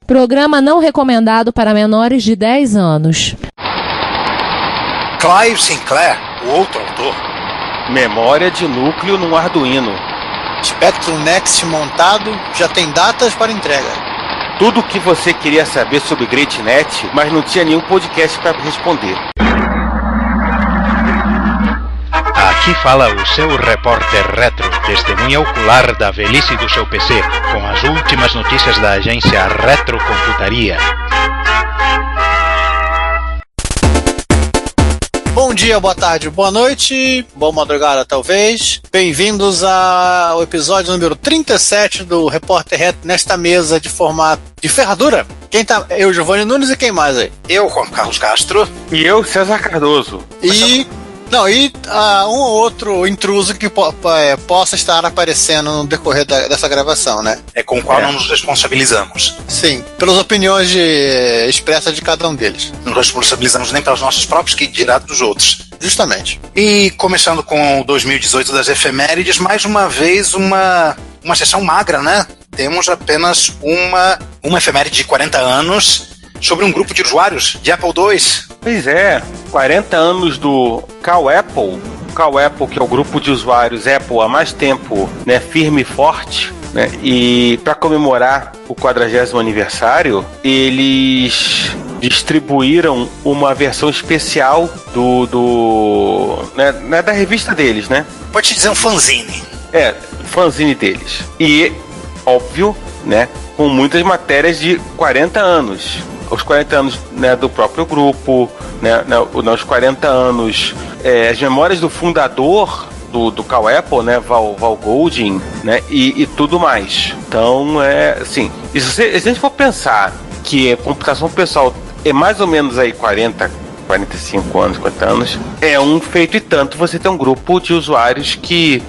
Programa não recomendado para menores de 10 anos. Clive Sinclair, o outro autor. Memória de núcleo no Arduino. Spectrum Next montado, já tem datas para entrega. Tudo o que você queria saber sobre GreatNet, mas não tinha nenhum podcast para responder. Aqui fala o seu repórter retro, testemunha ocular da velhice do seu PC, com as últimas notícias da agência Retrocomputaria. Bom dia, boa tarde, boa noite, boa madrugada talvez. Bem-vindos ao episódio número 37 do Repórter Retro, nesta mesa de formato de ferradura. Quem tá? Eu, Giovanni Nunes, e quem mais aí? Eu, Juan Carlos Castro. E eu, César Cardoso. E um ou outro intruso que possa estar aparecendo no decorrer dessa gravação, né? É com o qual não nos responsabilizamos. Sim, pelas opiniões expressas de cada um deles. Não nos responsabilizamos nem pelos nossos próprios, que dirá dos outros. Justamente. E começando com o 2018 das efemérides, mais uma vez uma sessão magra, né? Temos apenas uma efeméride de 40 anos sobre um grupo de usuários de Apple II. Pois é, 40 anos do Cal Apple. Cal Apple, que é o grupo de usuários Apple há mais tempo, né, firme e forte, né, e para comemorar o 40º aniversário, eles distribuíram uma versão especial da revista deles, né? Pode te dizer um fanzine. Fanzine deles. E, óbvio, né, com muitas matérias de 40 anos. Os 40 anos, né, do próprio grupo, né, os 40 anos, as memórias do fundador do Cal Apple, né, Val Goldin, né, e tudo mais. Então, assim, se a gente for pensar que a computação pessoal é mais ou menos aí 45 anos, 50 anos, é um feito e tanto você ter um grupo de usuários que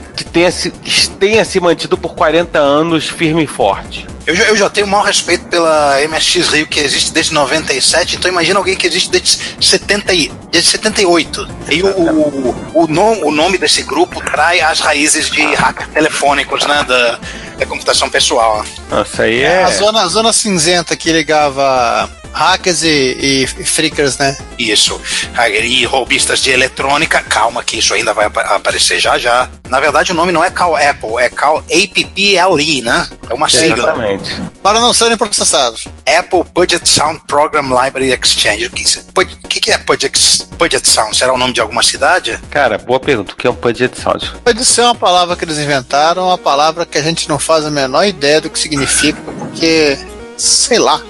tenha se mantido por 40 anos firme e forte. Eu já tenho o maior respeito pela MSX Rio, que existe desde 97, então imagina alguém que existe desde 78. E o nome desse grupo trai as raízes de hackers telefônicos, né, da computação pessoal. Nossa, aí a zona cinzenta que ligava hackers e freakers, né? Isso. E roubistas de eletrônica. Calma que isso ainda vai aparecer já. Na verdade, o nome não é Cal Apple, é Cal APPLE, né? É uma sigla. Exatamente. Para não serem processados. Apple Puget Sound Program Library Exchange. O que é Puget Sound? Será o nome de alguma cidade? Cara, boa pergunta. O que é um Puget Sound? Pode ser uma palavra que eles inventaram, uma palavra que a gente não faz a menor ideia do que significa, porque, sei lá.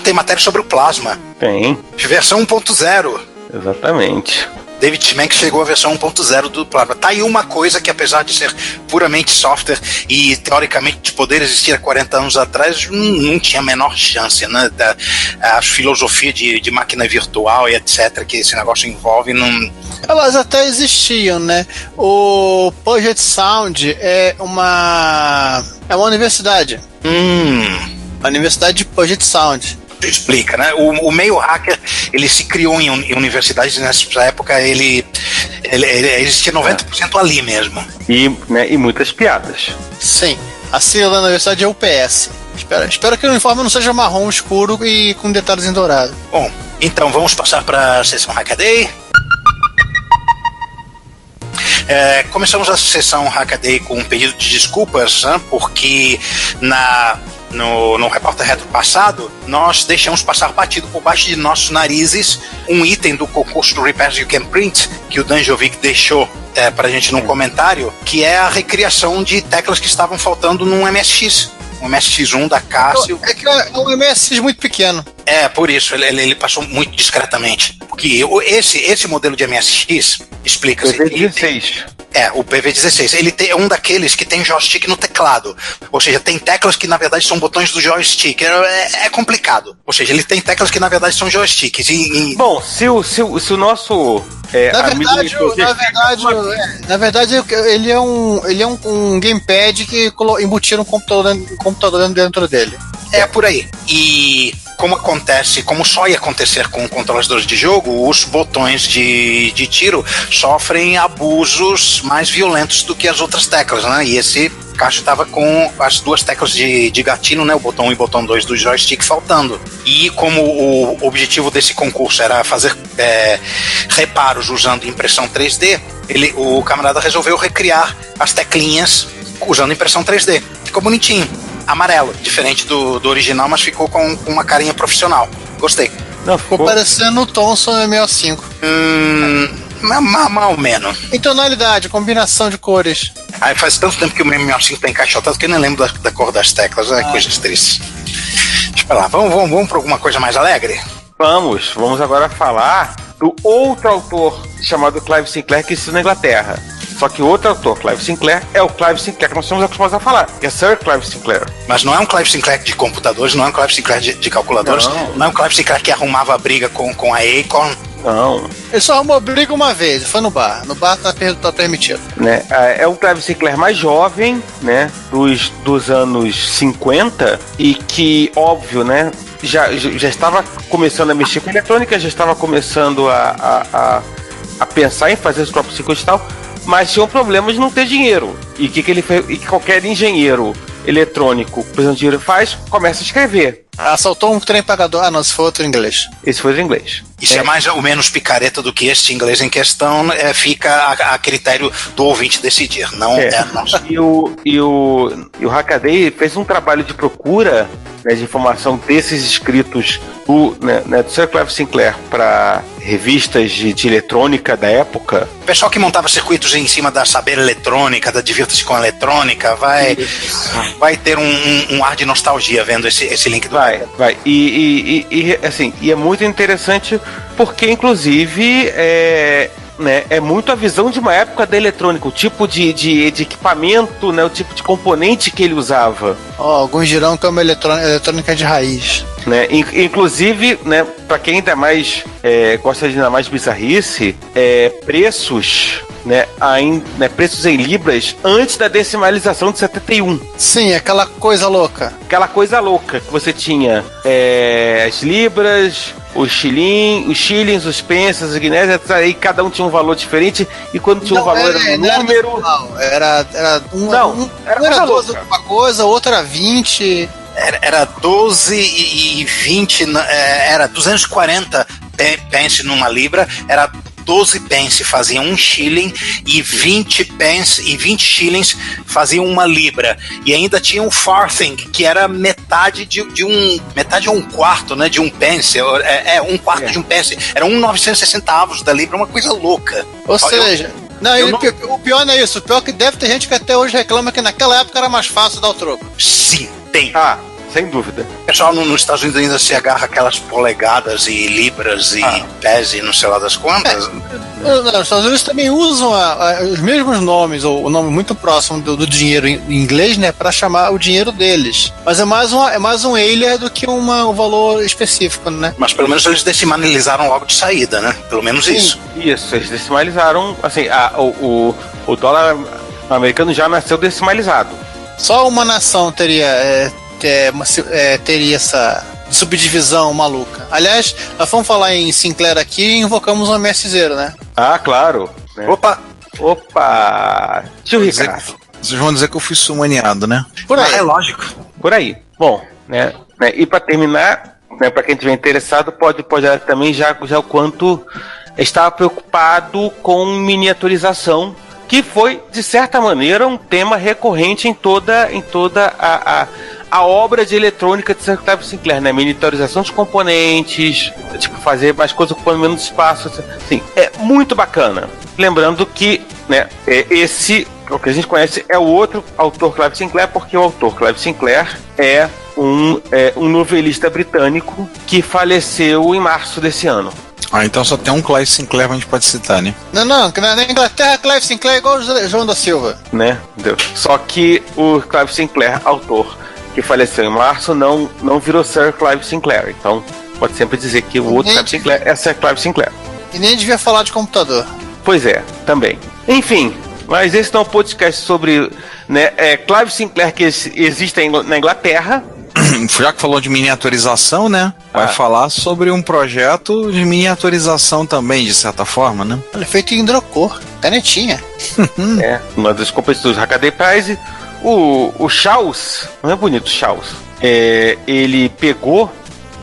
Tem matéria sobre o plasma. Tem. Versão 1.0. Exatamente. David Schmenck chegou à versão 1.0 do plasma. Tá aí uma coisa que, apesar de ser puramente software e teoricamente de poder existir há 40 anos atrás, não tinha a menor chance, né? A filosofia de máquina virtual e etc. que esse negócio envolve, não. Elas até existiam, né? O Puget Sound é uma universidade. A Universidade de Puget Sound. Explica, né? O meio hacker, ele se criou em universidades. Nessa época ele existia 90% ali mesmo. E muitas piadas. Sim, a sigla da universidade é UPS. Espero que o uniforme não seja marrom escuro e com detalhes em dourado. Bom, então vamos passar para a sessão Hackaday. Começamos a sessão Hackaday com um pedido de desculpas, né? Porque no Repórter Retro passado, nós deixamos passar batido por baixo de nossos narizes um item do concurso do Repairs You Can Print, que o Danjovic deixou pra gente num comentário, que é a recriação de teclas que estavam faltando num MSX. Um MSX1 da Cássio. É que é um MSX muito pequeno. Por isso, ele passou muito discretamente. Porque esse modelo de MSX, explica-se. PV16. O PV16. Ele é um daqueles que tem joystick no teclado. Ou seja, tem teclas que na verdade são botões do joystick. É complicado. Ou seja, ele tem teclas que na verdade são joysticks. Bom, se o nosso. Na verdade, ele é um gamepad que embutiram um computador dentro dele. Por aí. E como só ia acontecer com controladores de jogo, os botões de tiro sofrem abusos mais violentos do que as outras teclas, né? E esse caixa estava com as duas teclas de gatilho, né, o botão 1 e o botão 2 do joystick faltando. E como o objetivo desse concurso era fazer reparos usando impressão 3D, o camarada resolveu recriar as teclinhas usando impressão 3D. Ficou bonitinho, amarelo, diferente do original, mas ficou com uma carinha profissional. Gostei. Não, ficou parecendo o Thomson M65. Mal menos. Em tonalidade, combinação de cores. Faz tanto tempo que o meu M65 tá encaixotado que eu nem lembro da cor das teclas. Coisas tristes. Deixa eu lá. Vamos pra alguma coisa mais alegre? Vamos agora falar do outro autor chamado Clive Sinclair, que existe na Inglaterra. Só que o outro autor, Clive Sinclair, é o Clive Sinclair que nós estamos acostumados a falar, que é Sir Clive Sinclair. Mas não é um Clive Sinclair de computadores, não é um Clive Sinclair de calculadores, não é um Clive Sinclair que arrumava a briga com a Acorn. Não. Ele só arrumou briga uma vez, foi no bar. No bar tá permitido. Né? É um Clive Sinclair mais jovem, né? Dos anos 50, e que, óbvio, né? Já estava começando a mexer com eletrônica, já estava começando a pensar em fazer os próprios circuitos e tal, mas tinha um problema de não ter dinheiro. E o que ele fez? E que qualquer engenheiro eletrônico precisando de dinheiro faz? Começa a escrever. Assaltou um trem pagador. Não, esse foi outro inglês. Esse foi o inglês. Isso é mais ou menos picareta do que este inglês em questão, fica a critério do ouvinte decidir, não é nosso. E o Hackaday fez um trabalho de procura, né, de informação desses escritos do Sir Clive Sinclair para revistas de eletrônica da época. O pessoal que montava circuitos em cima da Saber Eletrônica, da Divirta-se com a Eletrônica, vai ter um ar de nostalgia vendo esse link do Vai. E assim, é muito interessante porque, inclusive, é muito a visão de uma época da eletrônica, o tipo de equipamento, né, o tipo de componente que ele usava. Alguns dirão que é uma eletrônica de raiz. Né? Inclusive, né, para quem ainda mais gosta de ainda mais bizarrice, preços, preços em libras antes da decimalização de 71. Sim, aquela coisa louca. Aquela coisa louca que você tinha as libras, os shillings, os pences, os guinéas, aí cada um tinha um valor diferente, e quando tinha um valor era um número. Era 12 uma coisa, outra era 20. Era 12 e 20, era 240 pence numa libra, era 12 pence faziam um shilling e 20 pence e 20 shillings faziam uma libra. E ainda tinha um farthing, que era metade metade ou um quarto, né, de um pence, um quarto de um pence, era 960 avos da libra, uma coisa louca. Ou seja, o pior não é isso, o pior é que deve ter gente que até hoje reclama que naquela época era mais fácil dar o troco. Sim, tem. Sem dúvida. O pessoal nos Estados Unidos ainda se agarra aquelas polegadas e libras e pés e não sei lá das quantas. Os Estados Unidos também usam os mesmos nomes, ou o nome muito próximo do dinheiro em inglês, né, para chamar o dinheiro deles. Mas é mais um alien do que um valor específico, né? Mas pelo menos eles decimalizaram logo de saída, né? Pelo menos isso. Isso, eles decimalizaram, assim, o dólar americano já nasceu decimalizado. Só uma nação teria essa subdivisão maluca. Aliás, nós vamos falar em Sinclair aqui e invocamos o MS0, né? Claro. Né? Opa! Tio Ricardo. Vocês vão dizer que eu fui sumaniado, né? Por aí. É lógico. Por aí. Bom, né? E para terminar, né, para quem estiver interessado, pode olhar também já o quanto estava preocupado com miniaturização, que foi, de certa maneira, um tema recorrente em toda a obra de eletrônica de Sir Clive Sinclair, né? Miniaturização dos componentes, tipo, fazer mais coisas ocupando menos espaço, assim, é muito bacana. Lembrando que, né, o que a gente conhece é o outro autor Clive Sinclair, porque o autor Clive Sinclair é um novelista britânico que faleceu em março desse ano. Então só tem um Clive Sinclair que a gente pode citar, né? Não, na Inglaterra, Clive Sinclair é igual o João da Silva. Né? Só que o Clive Sinclair, autor, que faleceu em março, não virou Sir Clive Sinclair. Então, pode sempre dizer que o outro Clive Sinclair é Sir Clive Sinclair. E nem devia falar de computador. Pois é, também. Enfim, mas esse não é um podcast sobre, né, Clive Sinclair que existe na Inglaterra. Já que falou de miniaturização, né? Vai falar sobre um projeto de miniaturização também, de certa forma, né? Ele é feito em hidrocor, canetinha. Uma das competições do Hackaday Prize, o Chaos, não é bonito Chaos, ele pegou,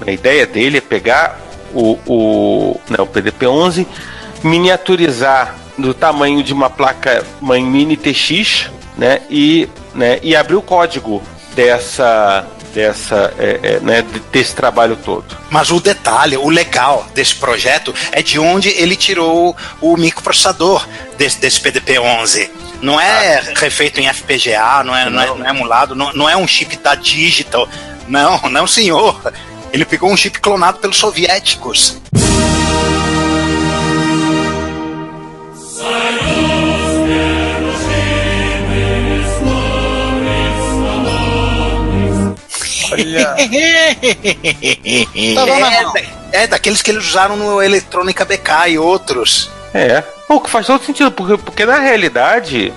a ideia dele é pegar o PDP-11, miniaturizar do tamanho de uma placa-mãe mini TX, né, e abrir o código desse trabalho todo. Mas o detalhe, o legal desse projeto é de onde ele tirou o microprocessador desse PDP-11. Não é refeito em FPGA, não é emulado, não é um chip da Digital. Não, senhor. Ele pegou um chip clonado pelos soviéticos. Olha. É daqueles que eles usaram no Eletrônica BK e outros. O que faz todo sentido, porque na realidade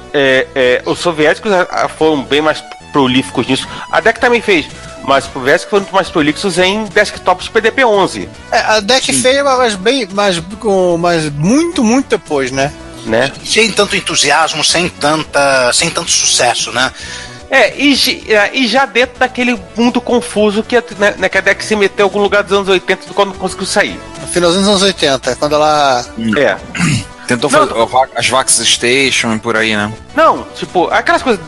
os soviéticos foram bem mais prolíficos nisso. A DEC também fez, mas os soviéticos foram mais prolíficos em desktops PDP-11. A DEC fez, mas muito depois, né? Sem tanto entusiasmo, sem tanto sucesso, né? E já dentro daquele mundo confuso que a DEC se meteu em algum lugar dos anos 80 quando conseguiu sair. No finalzinho dos anos 80, quando ela... Tentou fazer as Vax Station e por aí, né? Não, tipo, aquelas coisas,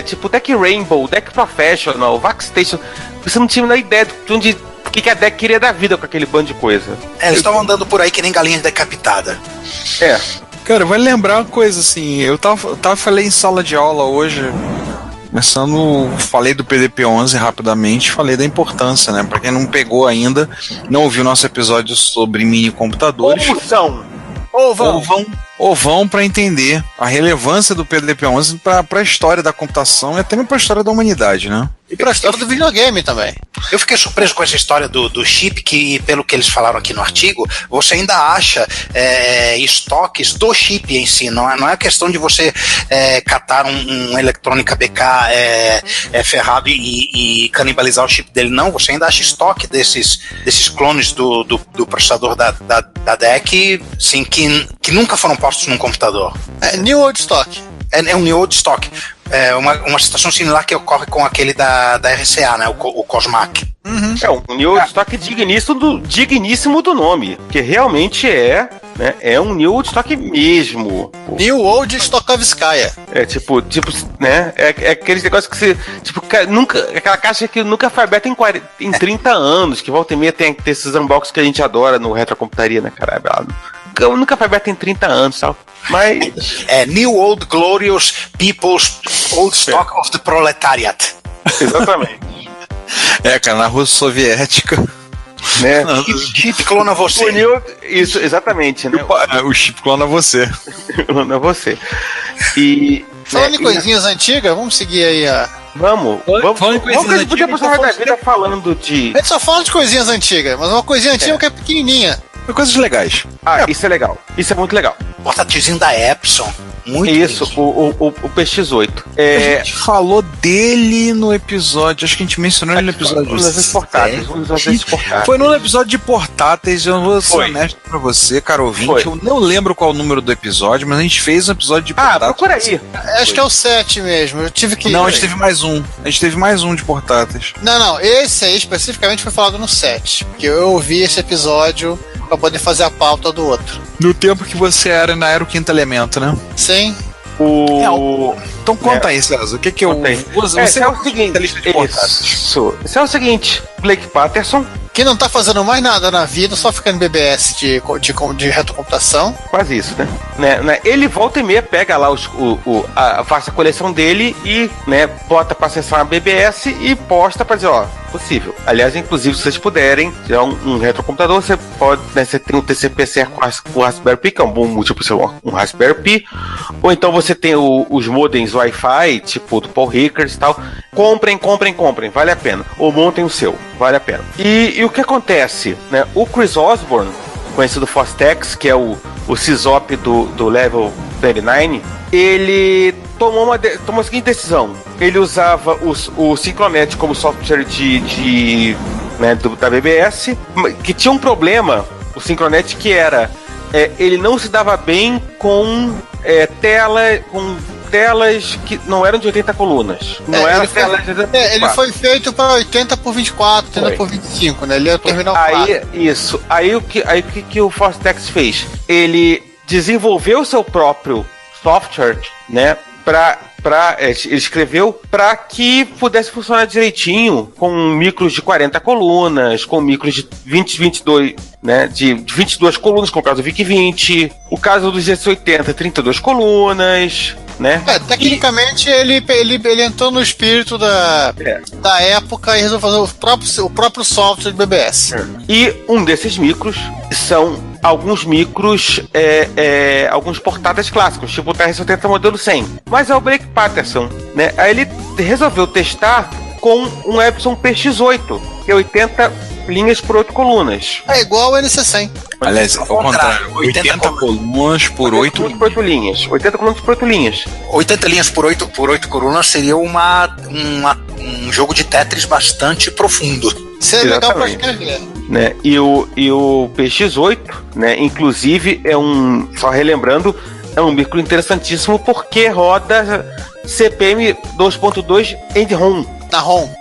tipo DEC Rainbow, DEC Professional, Vax Station, você não tinha a ideia de onde... O que a DEC queria da vida com aquele bando de coisa. Eles estavam andando por aí que nem galinhas decapitadas. Cara, vai lembrar uma coisa assim, eu falei em sala de aula hoje, falei do PDP-11 rapidamente, falei da importância, né? Pra quem não pegou ainda, não ouviu nosso episódio sobre mini computadores. Ou vão para entender a relevância do PDP-11 para a história da computação e até mesmo para a história da humanidade, né? E para a história do videogame também. Eu fiquei surpreso com essa história do chip, que pelo que eles falaram aqui no artigo, você ainda acha estoques do chip em si, não é questão de você catar um Eletrônica BK ferrado e canibalizar o chip dele, não, você ainda acha estoque desses clones do processador da DEC, sim, que nunca foram postos num computador. New Old Stock. É um New Old Stock. É uma situação similar que ocorre com aquele da RCA, né? O Cosmac. Um New Old Stock digníssimo do nome, que realmente é um New Old Stock mesmo. New Old Stockovskaya. É aqueles negócios que você, aquela caixa que nunca foi aberta em 30 anos, que volta e meia tem esses unboxings que a gente adora no Retrocomputaria, né, caralho? Nunca foi aberta em 30 anos, tal. Mas... New Old Glorious People's Old Stock of the Proletariat. Exatamente. Cara, na Rússia Soviética. Né? O chip clona você. Isso, exatamente, né? O chip clona você. Clona você. E... Falando em coisinhas antigas, vamos seguir aí a... Vamos podia passar da vida falando de... A gente só fala de coisinhas antigas, mas uma coisinha antiga que é pequenininha. Coisas legais. Isso é legal. Isso é muito legal. Portátilzinho da Epson. Muito isso, o PX8. A gente falou dele no episódio, acho que a gente mencionou ele no episódio. Foi no episódio de portáteis, eu vou ser honesto pra você, caro ouvinte. Eu não lembro qual o número do episódio, mas a gente fez um episódio de portáteis. Procura aí. Acho que é o 7 mesmo. Eu tive que... Não, a gente teve mais um. A gente teve mais um de portáteis. Não, esse aí especificamente foi falado no 7. Porque eu ouvi esse episódio pra poder fazer a pauta do outro. No tempo que você ainda era o quinto elemento, né? Sim. Então conta aí, César, o que eu... Você é o seguinte, isso é o seguinte, Blake Patterson, que não tá fazendo mais nada na vida, só fica no BBS de retrocomputação. Quase isso, né? Ele volta e meia, pega lá faz a coleção dele e, né, bota pra acessar uma BBS e posta pra dizer, possível. Aliás, inclusive, se vocês puderem tirar um retrocomputador, você pode, né, você tem um TCP/CR com o Raspberry Pi, que é um bom múltiplo, um Raspberry Pi, ou então você tem os modems Wi-Fi, tipo do Paul Rickers e tal. Comprem, vale a pena. Ou montem o seu, vale a pena. E o que acontece, né? O Chris Osborne, conhecido Fostex, que é o CISOP do Level 29, ele tomou a seguinte decisão. Ele usava o Synchronet como software da BBS, que tinha um problema, o Synchronet, que era ele não se dava bem com tela, com telas que não eram de 80 colunas. Não eram telas de 80 ele foi feito para 80 por 24, 80 por 25, né? Ele ia terminar o Isso. Aí o que o Fostex fez? Ele desenvolveu o seu próprio software, né? Ele escreveu para que pudesse funcionar direitinho com micros de 40 colunas, com micros de 22, né, de 22 colunas, como o caso do VIC-20, o caso do GC80, 32 colunas, né? Tecnicamente ele entrou no espírito da época e resolveu fazer o próprio software de BBS. E um desses micros são alguns micros, alguns portáteis clássicos, tipo o TR-70 modelo 100. Mas é o Blake Patterson, né? Aí ele resolveu testar com um Epson PX8, que é 80 linhas por 8 colunas. É igual ao NC100. Aliás, ao contrário, 80 colunas por 8 linhas. 80 colunas por 8 linhas. 80 linhas por 8 colunas seria um jogo de Tetris bastante profundo. Seria legal pra escrever. Né? E o PX8, né, inclusive, só relembrando, é um micro interessantíssimo porque roda CPM 2.2 em ROM.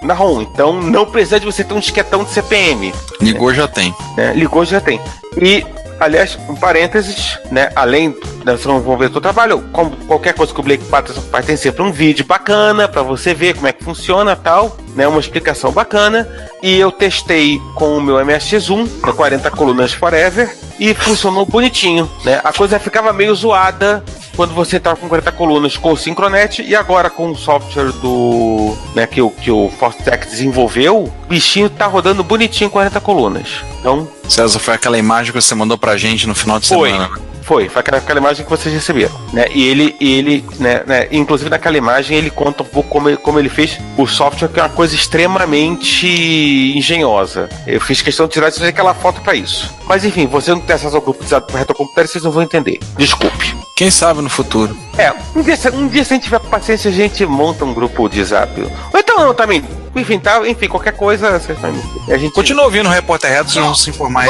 Na ROM. Então não precisa de você ter um disquetão de CPM. Ligou, já tem. Ligou, já tem. E, aliás, um parênteses, né? Além de você não ver o seu trabalho, como qualquer coisa que o Blake Patterson faz, tem sempre um vídeo bacana pra você ver como é que funciona e tal, né? Uma explicação bacana. E eu testei com o meu MSX1, 40 colunas Forever, e funcionou bonitinho, né? A coisa ficava meio zoada quando você estava com 40 colunas com o Synchronet, e agora com o software né, que o Fostex desenvolveu, o bichinho tá rodando bonitinho 40 colunas. Então, César, foi aquela imagem que você mandou pra gente no final de semana, né? Foi aquela imagem que vocês receberam, né? E ele né, inclusive naquela imagem ele conta um pouco como ele fez o software, que é uma coisa extremamente engenhosa. Eu fiz questão de tirar aquela foto para isso. Mas enfim, você não tem acesso ao grupo de retrocomputadores, vocês não vão entender. Desculpe. Quem sabe no futuro. Um dia se a gente tiver paciência, a gente monta um grupo de zap. Ou então não, também. Enfim, qualquer coisa, a gente... Continua ouvindo o Repórter Retro, vocês vão se informar.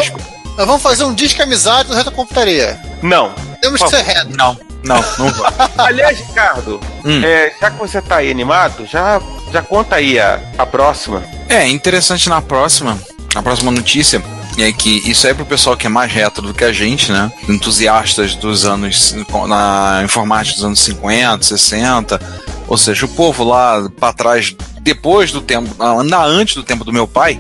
Nós vamos fazer um disco amizade do Retrocomputaria. Não. Temos que ser reto. Não vou. Aliás, Ricardo, já que você tá aí animado, já conta aí a próxima. Interessante na próxima notícia, é que isso aí é pro pessoal que é mais retro do que a gente, né? Entusiastas dos anos, na informática dos anos 50, 60, ou seja, o povo lá pra trás, depois do tempo, ainda antes do tempo do meu pai,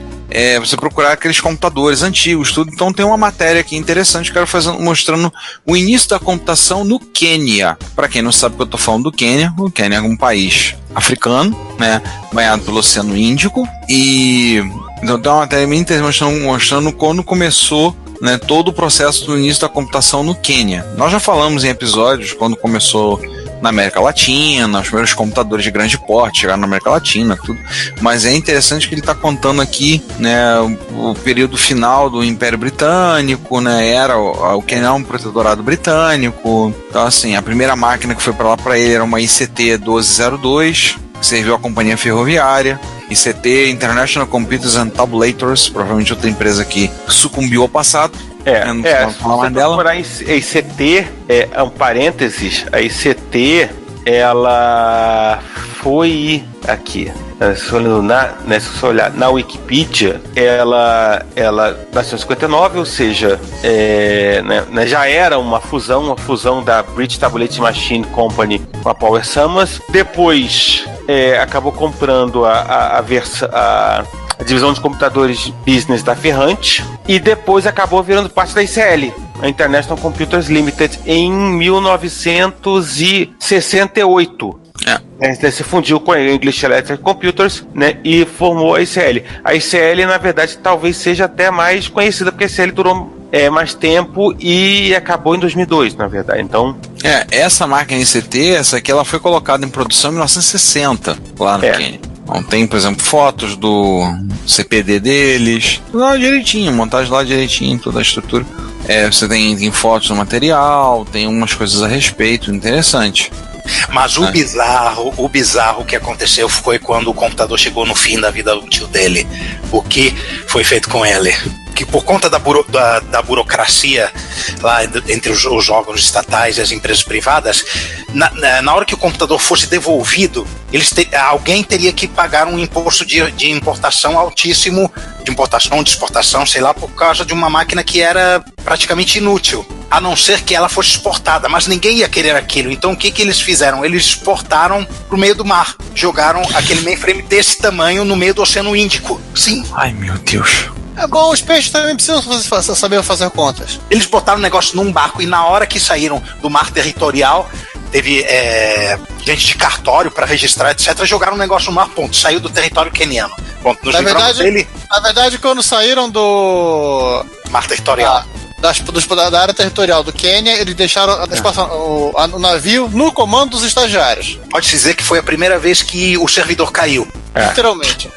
você procurar aqueles computadores antigos, tudo. Então tem uma matéria aqui interessante que eu quero mostrando o início da computação no Quênia. Para quem não sabe o que eu tô falando do Quênia, o Quênia é um país africano, né, banhado pelo Oceano Índico, e então tem uma matéria bem interessante mostrando quando começou, né, todo o processo do início da computação no Quênia. Nós já falamos em episódios quando começou na América Latina, os primeiros computadores de grande porte chegaram na América Latina, tudo. Mas é interessante que ele está contando aqui, né, o período final do Império Britânico, né, era o Quênia um protetorado britânico. Então, assim, a primeira máquina que foi para lá para ele era uma ICT 1202, que serviu à companhia ferroviária. ICT, International Computers and Tabulators, provavelmente outra empresa que sucumbiu ao passado. Se você procurar ICT, um parênteses, a ICT, ela foi aqui, se você olhar na Wikipedia, ela nasceu em 59, ou seja, né, já era uma fusão da British Tabulating Machine Company com a Power Summers. Depois acabou comprando a divisão de computadores business da Ferrante, e depois acabou virando parte da ICL, a International Computers Limited, em 1968. Se fundiu com a English Electric Computers, né, e formou a ICL. A ICL, na verdade, talvez seja até mais conhecida, porque a ICL durou mais tempo e acabou em 2002, na verdade. Então, essa máquina ICT, essa aqui, ela foi colocada em produção em 1960, lá no Quênia. Então, tem, por exemplo, fotos do CPD deles, lá direitinho, montagem lá direitinho, toda a estrutura. Você tem fotos do material, tem umas coisas a respeito, interessante. Mas o bizarro que aconteceu foi quando o computador chegou no fim da vida útil dele. O que foi feito com ele? que por conta da burocracia lá entre os órgãos estatais e as empresas privadas, na hora que o computador fosse devolvido, alguém teria que pagar um imposto de importação altíssimo, de importação ou de exportação, sei lá, por causa de uma máquina que era praticamente inútil, a não ser que ela fosse exportada, mas ninguém ia querer aquilo. Então o que eles fizeram? Eles exportaram pro meio do mar, jogaram aquele mainframe desse tamanho no meio do Oceano Índico. Sim. Ai, meu Deus. É bom, os peixes também precisam saber fazer contas. Eles botaram o negócio num barco e na hora que saíram do mar territorial, teve gente de cartório para registrar, etc. Jogaram o negócio no mar, ponto. Saiu do território queniano. Ponto. Nos livramos dele. Na verdade, quando saíram do mar territorial. Da área territorial do Quênia, eles deixaram o navio no comando dos estagiários. Pode-se dizer que foi a primeira vez que o servidor caiu. Literalmente.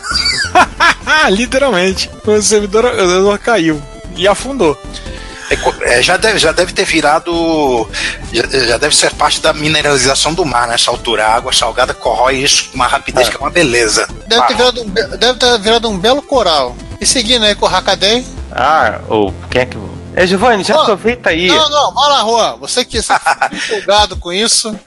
Literalmente. O servidor caiu e afundou. Já deve ter virado. Já deve ser parte da mineralização do mar nessa altura. A água salgada corrói isso com uma rapidez que é uma beleza. Deve ter virado um belo coral. E seguindo aí com o Hackaday. Quem é que. Giovanni, já aproveita aí. Não, vai lá, Juan. Você que está empolgado com isso.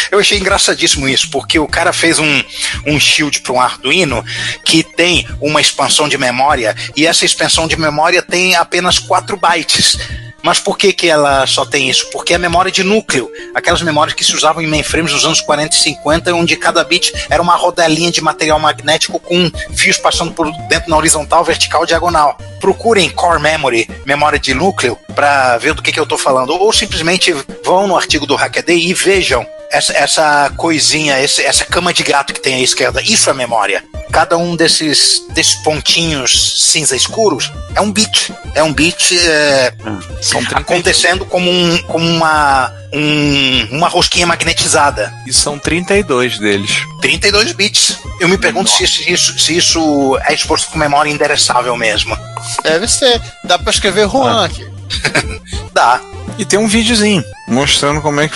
Eu achei engraçadíssimo isso, porque o cara fez um shield para um Arduino que tem uma expansão de memória, e essa expansão de memória tem apenas 4 bytes. Mas por que ela só tem isso? Porque é memória de núcleo. Aquelas memórias que se usavam em mainframes nos anos 40 e 50, onde cada bit era uma rodelinha de material magnético com fios passando por dentro na horizontal, vertical, diagonal. Procurem Core Memory, memória de núcleo, para ver do que eu estou falando. Ou simplesmente vão no artigo do Hackaday e vejam essa coisinha, essa cama de gato que tem à esquerda. Isso é memória. Cada um desses pontinhos cinza escuros é um bit. É um bit acontecendo como uma rosquinha magnetizada. E são 32 deles. 32 bits. Eu me pergunto se isso é exposto com memória endereçável mesmo. Deve ser. Dá pra escrever Juan aqui. Dá. E tem um videozinho mostrando como é que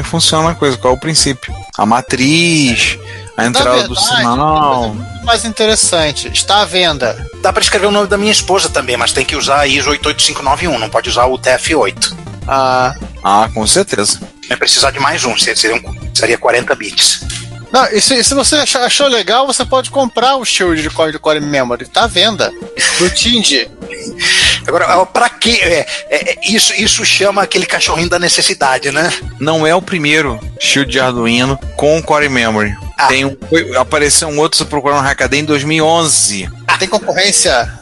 funciona a coisa, qual é o princípio. A matriz, a entrada do sinal. Muito mais interessante. Está à venda. Dá pra escrever o nome da minha esposa também, mas tem que usar a ISO 88591, não pode usar o TF8. Com certeza. Vai precisar de mais seria 40 bits. Não, e se você achou legal, você pode comprar o shield de Core Memory. Tá à venda. No Tind. Agora, pra que? Isso chama aquele cachorrinho da necessidade, né? Não é o primeiro shield de Arduino com Core Memory. Apareceu um outro, você procurou no Hackaday em 2011. Tem concorrência?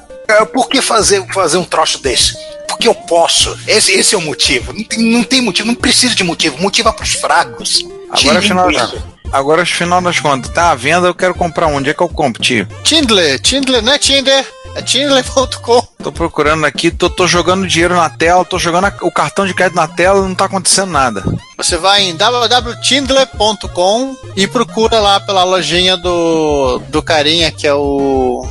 Por que fazer um troço desse? Porque eu posso. Esse é o motivo. Não tem motivo, não precisa de motivo. Motivo é pros fracos. Agora, no final das contas, tá à venda, eu quero comprar onde é que eu compro, tio? Tindler, não é Tinder, é Tindler.com. Tô procurando aqui, tô jogando dinheiro na tela, tô jogando o cartão de crédito na tela e não tá acontecendo nada. Você vai em www.tindler.com e procura lá pela lojinha do carinha que é o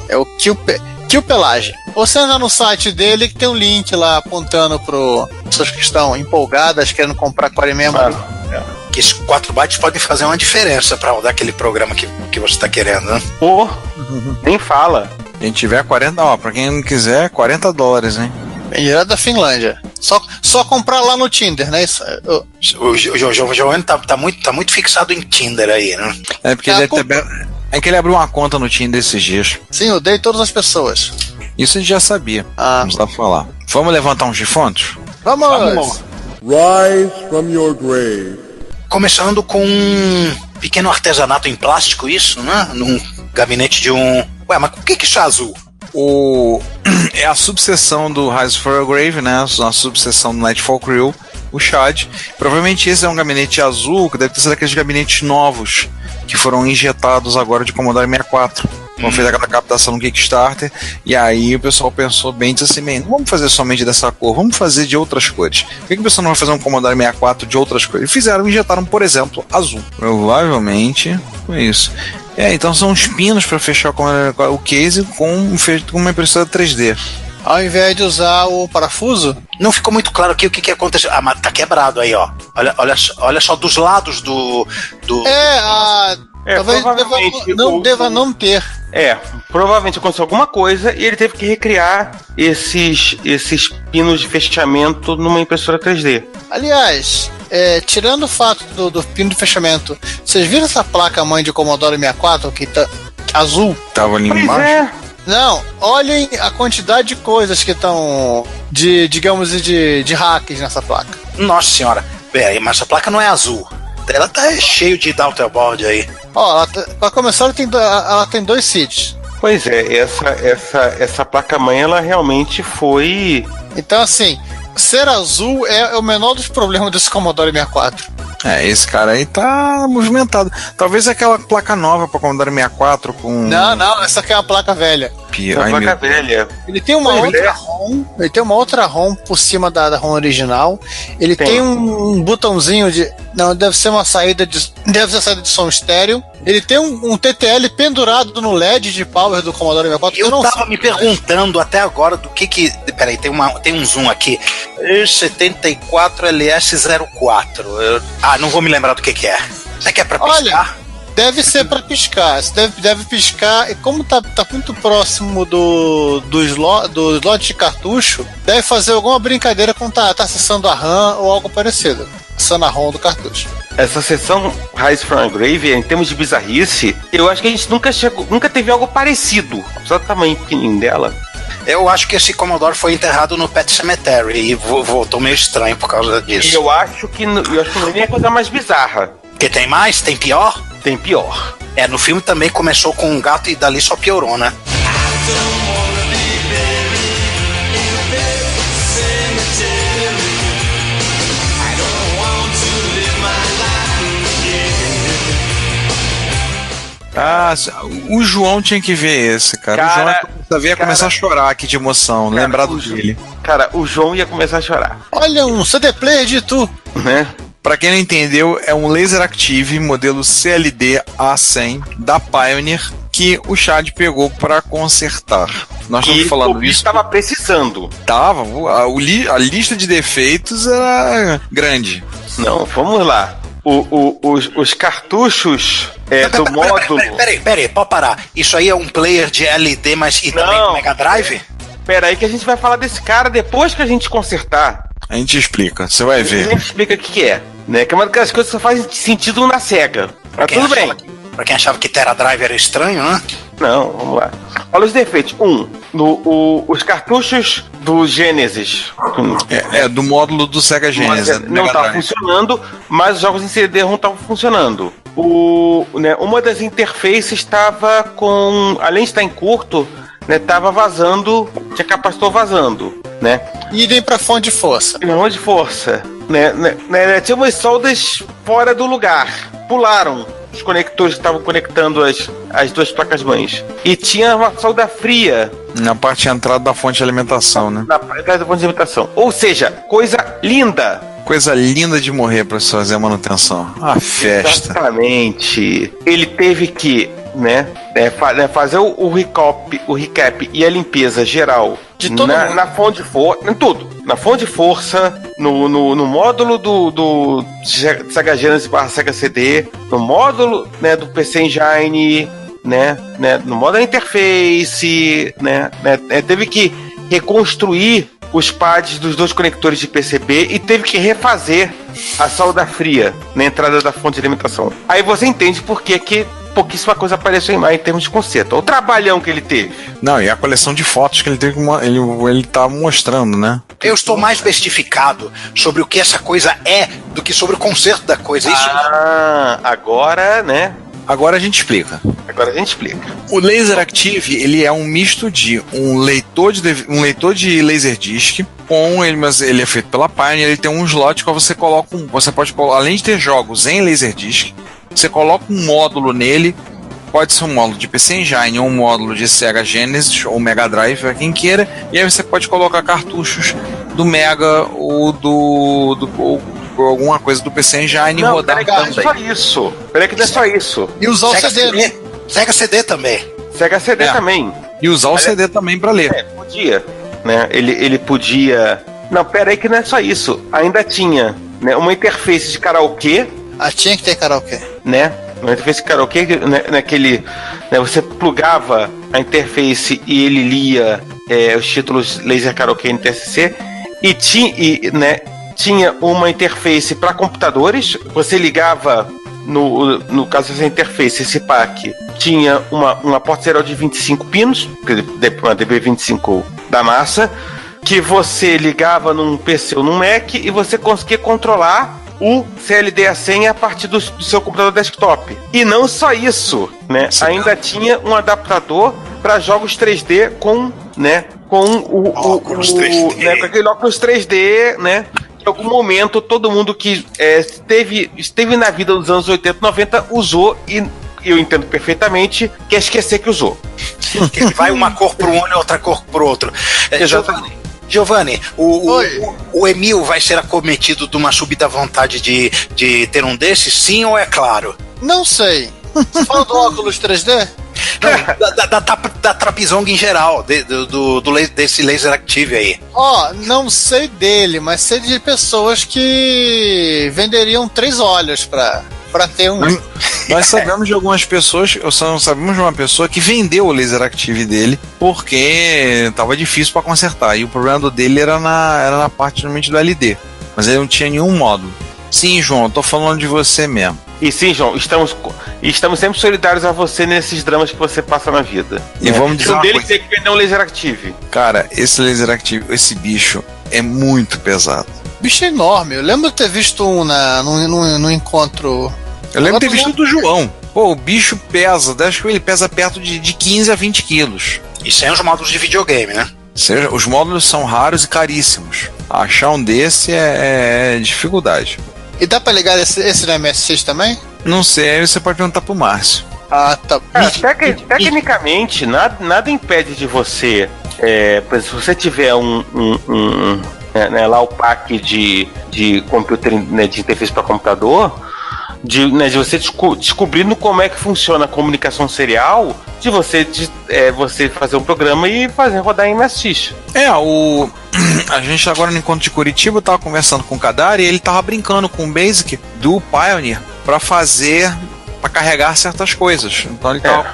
Kill Pelage. Você anda no site dele que tem um link lá apontando pro pessoas que estão empolgadas querendo comprar Core Memory. Que esses 4 bytes podem fazer uma diferença para rodar aquele programa que você está querendo, né? Nem fala. Quem tiver 40, pra quem não quiser, $40, hein? Vem direto da Finlândia. Só comprar lá no Tinder, né? O Giovanni tá muito fixado em Tinder aí, né? É porque é que ele abriu uma conta no Tinder esses dias. Sim, eu odeio todas as pessoas. Isso a gente já sabia. Vamos lá falar. Vamos levantar uns defuntos? Vamos! Rise from your grave. Começando com um pequeno artesanato em plástico, isso, né? Num gabinete de um... Ué, mas por que isso é azul? É a subseção do Rise from Your Grave, né? A subseção do Nightfall Crew, o Chad. Provavelmente esse é um gabinete azul, que deve ter sido aqueles gabinetes novos que foram injetados agora de Commodore 64. Quando fez aquela captação no Kickstarter, e aí o pessoal pensou bem, disse assim, não vamos fazer somente dessa cor, vamos fazer de outras cores. Por que o pessoal não vai fazer um Commodore 64 de outras cores? E injetaram, por exemplo, azul. Provavelmente foi isso. Então são uns pinos para fechar o case feito com uma impressora 3D. Ao invés de usar o parafuso? Não ficou muito claro aqui o que aconteceu. Mas tá quebrado aí, ó. Olha só dos lados do... Talvez deva não ter. Provavelmente aconteceu alguma coisa e ele teve que recriar esses pinos de fechamento numa impressora 3D. Aliás, tirando o fato do pino de fechamento, vocês viram essa placa mãe de Commodore 64 que tá azul? Tava ali embaixo. Não, olhem a quantidade de coisas que estão de hacks nessa placa. Nossa senhora, peraí, mas essa placa não é azul. Ela tá cheio de daughterboard aí. Ó, pra começar, ela tem 2 seeds. Pois é, essa placa-mãe, ela realmente foi... Então, assim, ser azul é o menor dos problemas desse Commodore 64. Esse cara aí tá movimentado. Talvez aquela placa nova pra Commodore 64 com... Não, essa aqui é uma placa velha. Placa velha. Ele tem uma outra ROM. Ele tem uma outra ROM por cima da ROM original. Ele tem um botãozinho de... Não, deve ser uma saída de... Deve ser a saída de som estéreo. Ele tem um TTL pendurado no LED de power do Commodore 64. Eu tava me perguntando até agora do que... Peraí, tem um zoom aqui. 74LS04. Não vou me lembrar do que é. Será que é pra piscar? Olha, deve ser pra piscar. Deve piscar. E como tá muito próximo do slot de cartucho, deve fazer alguma brincadeira quando tá acessando a RAM ou algo parecido. Acessando a ROM do cartucho. Essa sessão Rise from a Grave, em termos de bizarrice, eu acho que a gente nunca teve algo parecido. Apesar do tamanho pequenininho dela. Eu acho que esse Commodore foi enterrado no Pet Cemetery e voltou meio estranho por causa disso. Eu acho que não é a coisa mais bizarra. Porque tem mais? Tem pior? Tem pior. No filme também começou com um gato e dali só piorou, né? O João tinha que ver esse, cara. O João ia começar a chorar aqui de emoção, lembrado dele. Cara, o João ia começar a chorar. Olha, um CD player de tu. Né? Pra quem não entendeu, é um Laser Active modelo CLD A100 da Pioneer que o Chad pegou pra consertar. Nós estamos falando isso. Estava precisando. Tava. A lista de defeitos era grande. Não, vamos lá. Os cartuchos do módulo... Peraí, pode parar. Isso aí é um player de LD, mas também com Mega Drive? Peraí que a gente vai falar desse cara depois que a gente consertar. A gente explica, você vai ver. A gente explica o que é, né? Que é uma daquelas coisas que só faz sentido na SEGA. Mas tudo bem. Pra quem achava que Terra Drive era estranho, né? Não, vamos lá. Olha os defeitos. Os cartuchos do Genesis. Do módulo do Sega Genesis. Não estava funcionando, mas os jogos em CD não estavam funcionando. Uma das interfaces estava com... Além de estar em curto, estava vazando, tinha capacitor vazando, né? Idem pra fonte de força. Fonte de força. Tinha umas soldas fora do lugar. Pularam os conectores que estavam conectando as duas placas-mães. E tinha uma solda fria. Na parte de entrada da fonte de alimentação, né? Na parte da fonte de alimentação. Ou seja, coisa linda. Coisa linda de morrer pra se fazer a manutenção. A festa. Exatamente. Ele teve que, fazer o recap e a limpeza geral de todo mundo. Na fonte de força, em tudo. Na fonte de força, no módulo do Sega Genesis / Sega CD, no módulo do PC Engine, no módulo da interface, teve que reconstruir os pads dos dois conectores de PCB e teve que refazer a solda fria na entrada da fonte de alimentação. Aí você entende por que pouquíssima coisa apareceu em termos de conserto. O trabalhão que ele teve. Não, e a coleção de fotos que ele teve, ele tá mostrando, né? Eu estou mais bestificado sobre o que essa coisa é do que sobre o conserto da coisa. Isso... agora, Agora a gente explica. O Laser Active, ele é um misto de um leitor de Laserdisc com ele, mas ele é feito pela Pioneer, ele tem um slot que você coloca você pode, além de ter jogos em Laserdisc, você coloca um módulo nele, pode ser um módulo de PC Engine ou um módulo de Sega Genesis ou Mega Drive, pra quem queira, e aí você pode colocar cartuchos do Mega ou ou alguma coisa do PC Engine e rodar também. Peraí que não é só isso. E usar o CD, né? Sega CD também. Sega CD também. E usar o CD também pra ler. Podia. Ele podia... Não, peraí que não é só isso. Ainda tinha uma interface de karaokê. Tinha que ter karaokê. Uma interface karaokê, naquele, né, você plugava a interface e ele lia os títulos Laser Karaokê NTSC e tinha uma interface para computadores. Você ligava, no caso dessa interface, esse pack tinha uma porta serial de 25 pinos, uma DB25 da NASA, que você ligava num PC ou num Mac e você conseguia controlar o CLD a senha a partir do seu computador desktop. E não só isso, né? Ainda tinha um adaptador para jogos 3D com óculos 3D. Né, com aquele óculos 3D, né? Em algum momento, todo mundo que esteve na vida dos anos 80 e 90 usou, e eu entendo perfeitamente, quer esquecer que usou. Vai uma cor para um olho e outra cor para o outro. Exatamente. Giovanni, o Emil vai ser acometido de uma súbita vontade de ter um desses, sim ou é claro? Não sei. Você fala do óculos 3D? Não, da Trapezong em geral, desse Laser Active aí. Não sei dele, mas sei de pessoas que venderiam 3 olhos pra ter um. Nós sabemos de algumas pessoas, sabemos de uma pessoa que vendeu o Laser Active dele porque tava difícil para consertar. E o problema dele era na parte realmente do LD. Mas ele não tinha nenhum módulo. Sim, João, eu tô falando de você mesmo. E sim, João, estamos sempre solidários a você nesses dramas que você passa na vida. E vamos dizer um deles tem que vender um Laser Active. Cara, esse Laser Active, esse bicho é muito pesado. Bicho enorme. Eu lembro de ter visto um no encontro. Eu lembro de ter visto do João. Pô, o bicho pesa, acho que ele pesa perto de 15 a 20 quilos. E sem os módulos de videogame, né? Os módulos são raros e caríssimos. Achar um desse é dificuldade. E dá pra ligar esse no MSX também? Não sei, aí você pode perguntar pro Márcio. Ah, tá. Tecnicamente, nada impede de você, se você tiver lá o pack de computer, né, de interface para computador, de você descobrindo como é que funciona a comunicação serial, de você fazer um programa e fazer rodar em MSX. A gente agora no encontro de Curitiba tava conversando com o Kadar e ele tava brincando com o Basic do Pioneer para carregar certas coisas. Então ele tava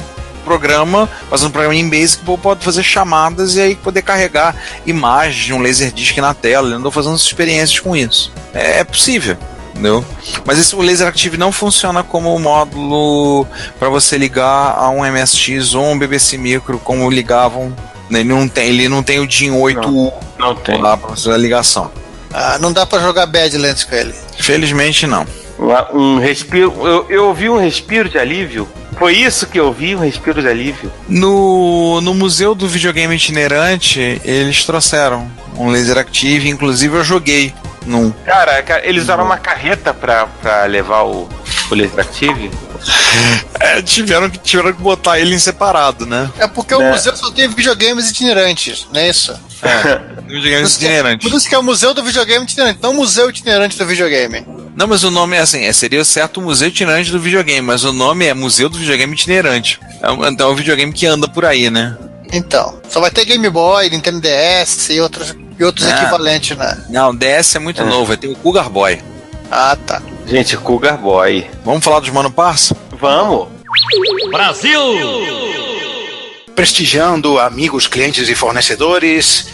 fazendo um programa em Basic para poder fazer chamadas e aí poder carregar imagens de um Laserdisc na tela. Ele andou fazendo experiências com isso. É possível, entendeu? Mas o Laser Active não funciona como módulo para você ligar a um MSX ou um BBC Micro como ligavam. Ele não tem o DIN 8U. Não tem. Lá para fazer a ligação. Não dá pra jogar Badlands com ele. Felizmente não. Um respiro. Eu ouvi um respiro de alívio. Foi isso que eu vi, um respiro de alívio. No Museu do Videogame Itinerante, eles trouxeram um Laser Active, inclusive eu joguei num. Cara, eles usaram uma carreta pra levar o Laser Active? Tiveram que botar ele em separado, né? É porque o museu só tem videogames itinerantes, não é isso? Videogames itinerantes. Por isso que é o Museu do Videogame Itinerante, não o Museu Itinerante do Videogame. Não, mas o nome é assim, seria certo o Museu Itinerante do Videogame, mas o nome é Museu do Videogame Itinerante. Então é um videogame que anda por aí, né? Então, só vai ter Game Boy, Nintendo DS e outros equivalentes, né? Não, DS é muito novo, vai ter o Cougar Boy. Ah, tá. Gente, Cougar Boy. Vamos falar dos Mano Parça? Vamos! Brasil! Prestigiando amigos, clientes e fornecedores,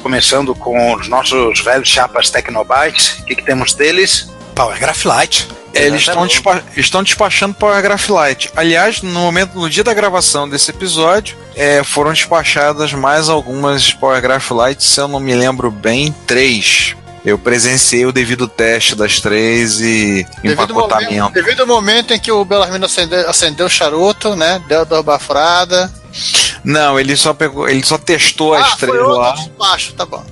começando com os nossos velhos chapas Tecnobyte. O que temos deles? Power Graphite. Eles estão despachando Power Graphite. Aliás, no dia da gravação desse episódio, foram despachadas mais algumas Power Graphite, se eu não me lembro bem, 3. Eu presenciei o devido teste das 3 e empacotamento. Devido ao momento em que o Belarmino acendeu o charuto, né? Deu a dobrafrada. Não, ele só testou as 3 lá. Despacho, tá bom.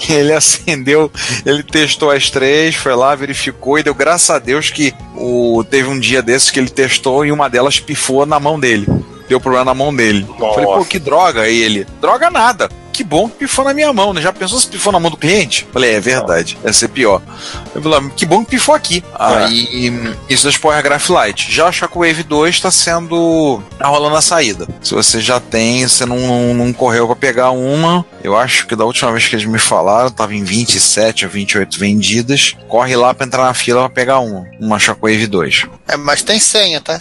Ele acendeu, ele testou as 3, foi lá, verificou e deu graças a Deus que teve um dia desses que ele testou e uma delas pifou na mão dele. Deu problema na mão dele. Nossa. Falei, pô, que droga. Aí ele, droga nada. que bom que pifou na minha mão, né? Já pensou se pifou na mão do cliente? Falei, é verdade, ia ser pior. Eu falei, que bom que pifou aqui. Aí, isso das Power Graph Lite. Já a Shockwave 2 tá rolando a saída. Se você já tem, você não correu pra pegar uma, eu acho que da última vez que eles me falaram, tava em 27 ou 28 vendidas. Corre lá pra entrar na fila pra pegar uma Shockwave 2. Mas tem senha, tá?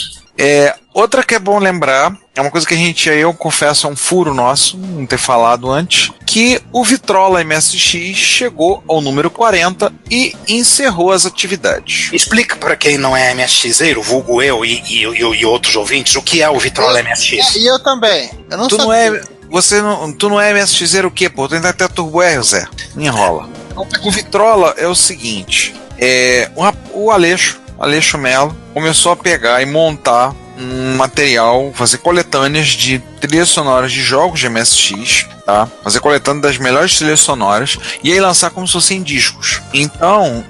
Outra que é bom lembrar, é uma coisa que eu confesso, é um furo nosso, não ter falado antes, que o Vitrola MSX chegou ao número 40 e encerrou as atividades. Explica para quem não é MSXeiro, vulgo eu e outros ouvintes, o que é o Vitrola MSX. E eu também. Eu não sabia. Tu não é MSXeiro o quê, pô? Tu ainda tem a Turbo R, Zé. Me enrola. O Vitrola é o seguinte, o Aleixo Melo começou a pegar e montar um material, fazer coletâneas de trilhas sonoras de jogos de MSX, tá? Fazer coletânea das melhores trilhas sonoras e aí lançar como se fossem discos. Então,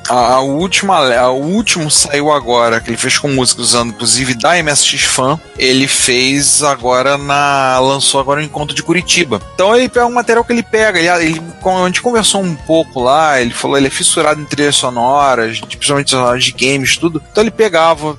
o último saiu agora, que ele fez com música usando inclusive da MSX Fan. Ele fez agora lançou agora no Encontro de Curitiba. Então ele pega um material que ele pega, a gente conversou um pouco lá, ele falou, ele é fissurado em trilhas sonoras, principalmente sonoras de games, tudo. Então ele pegava,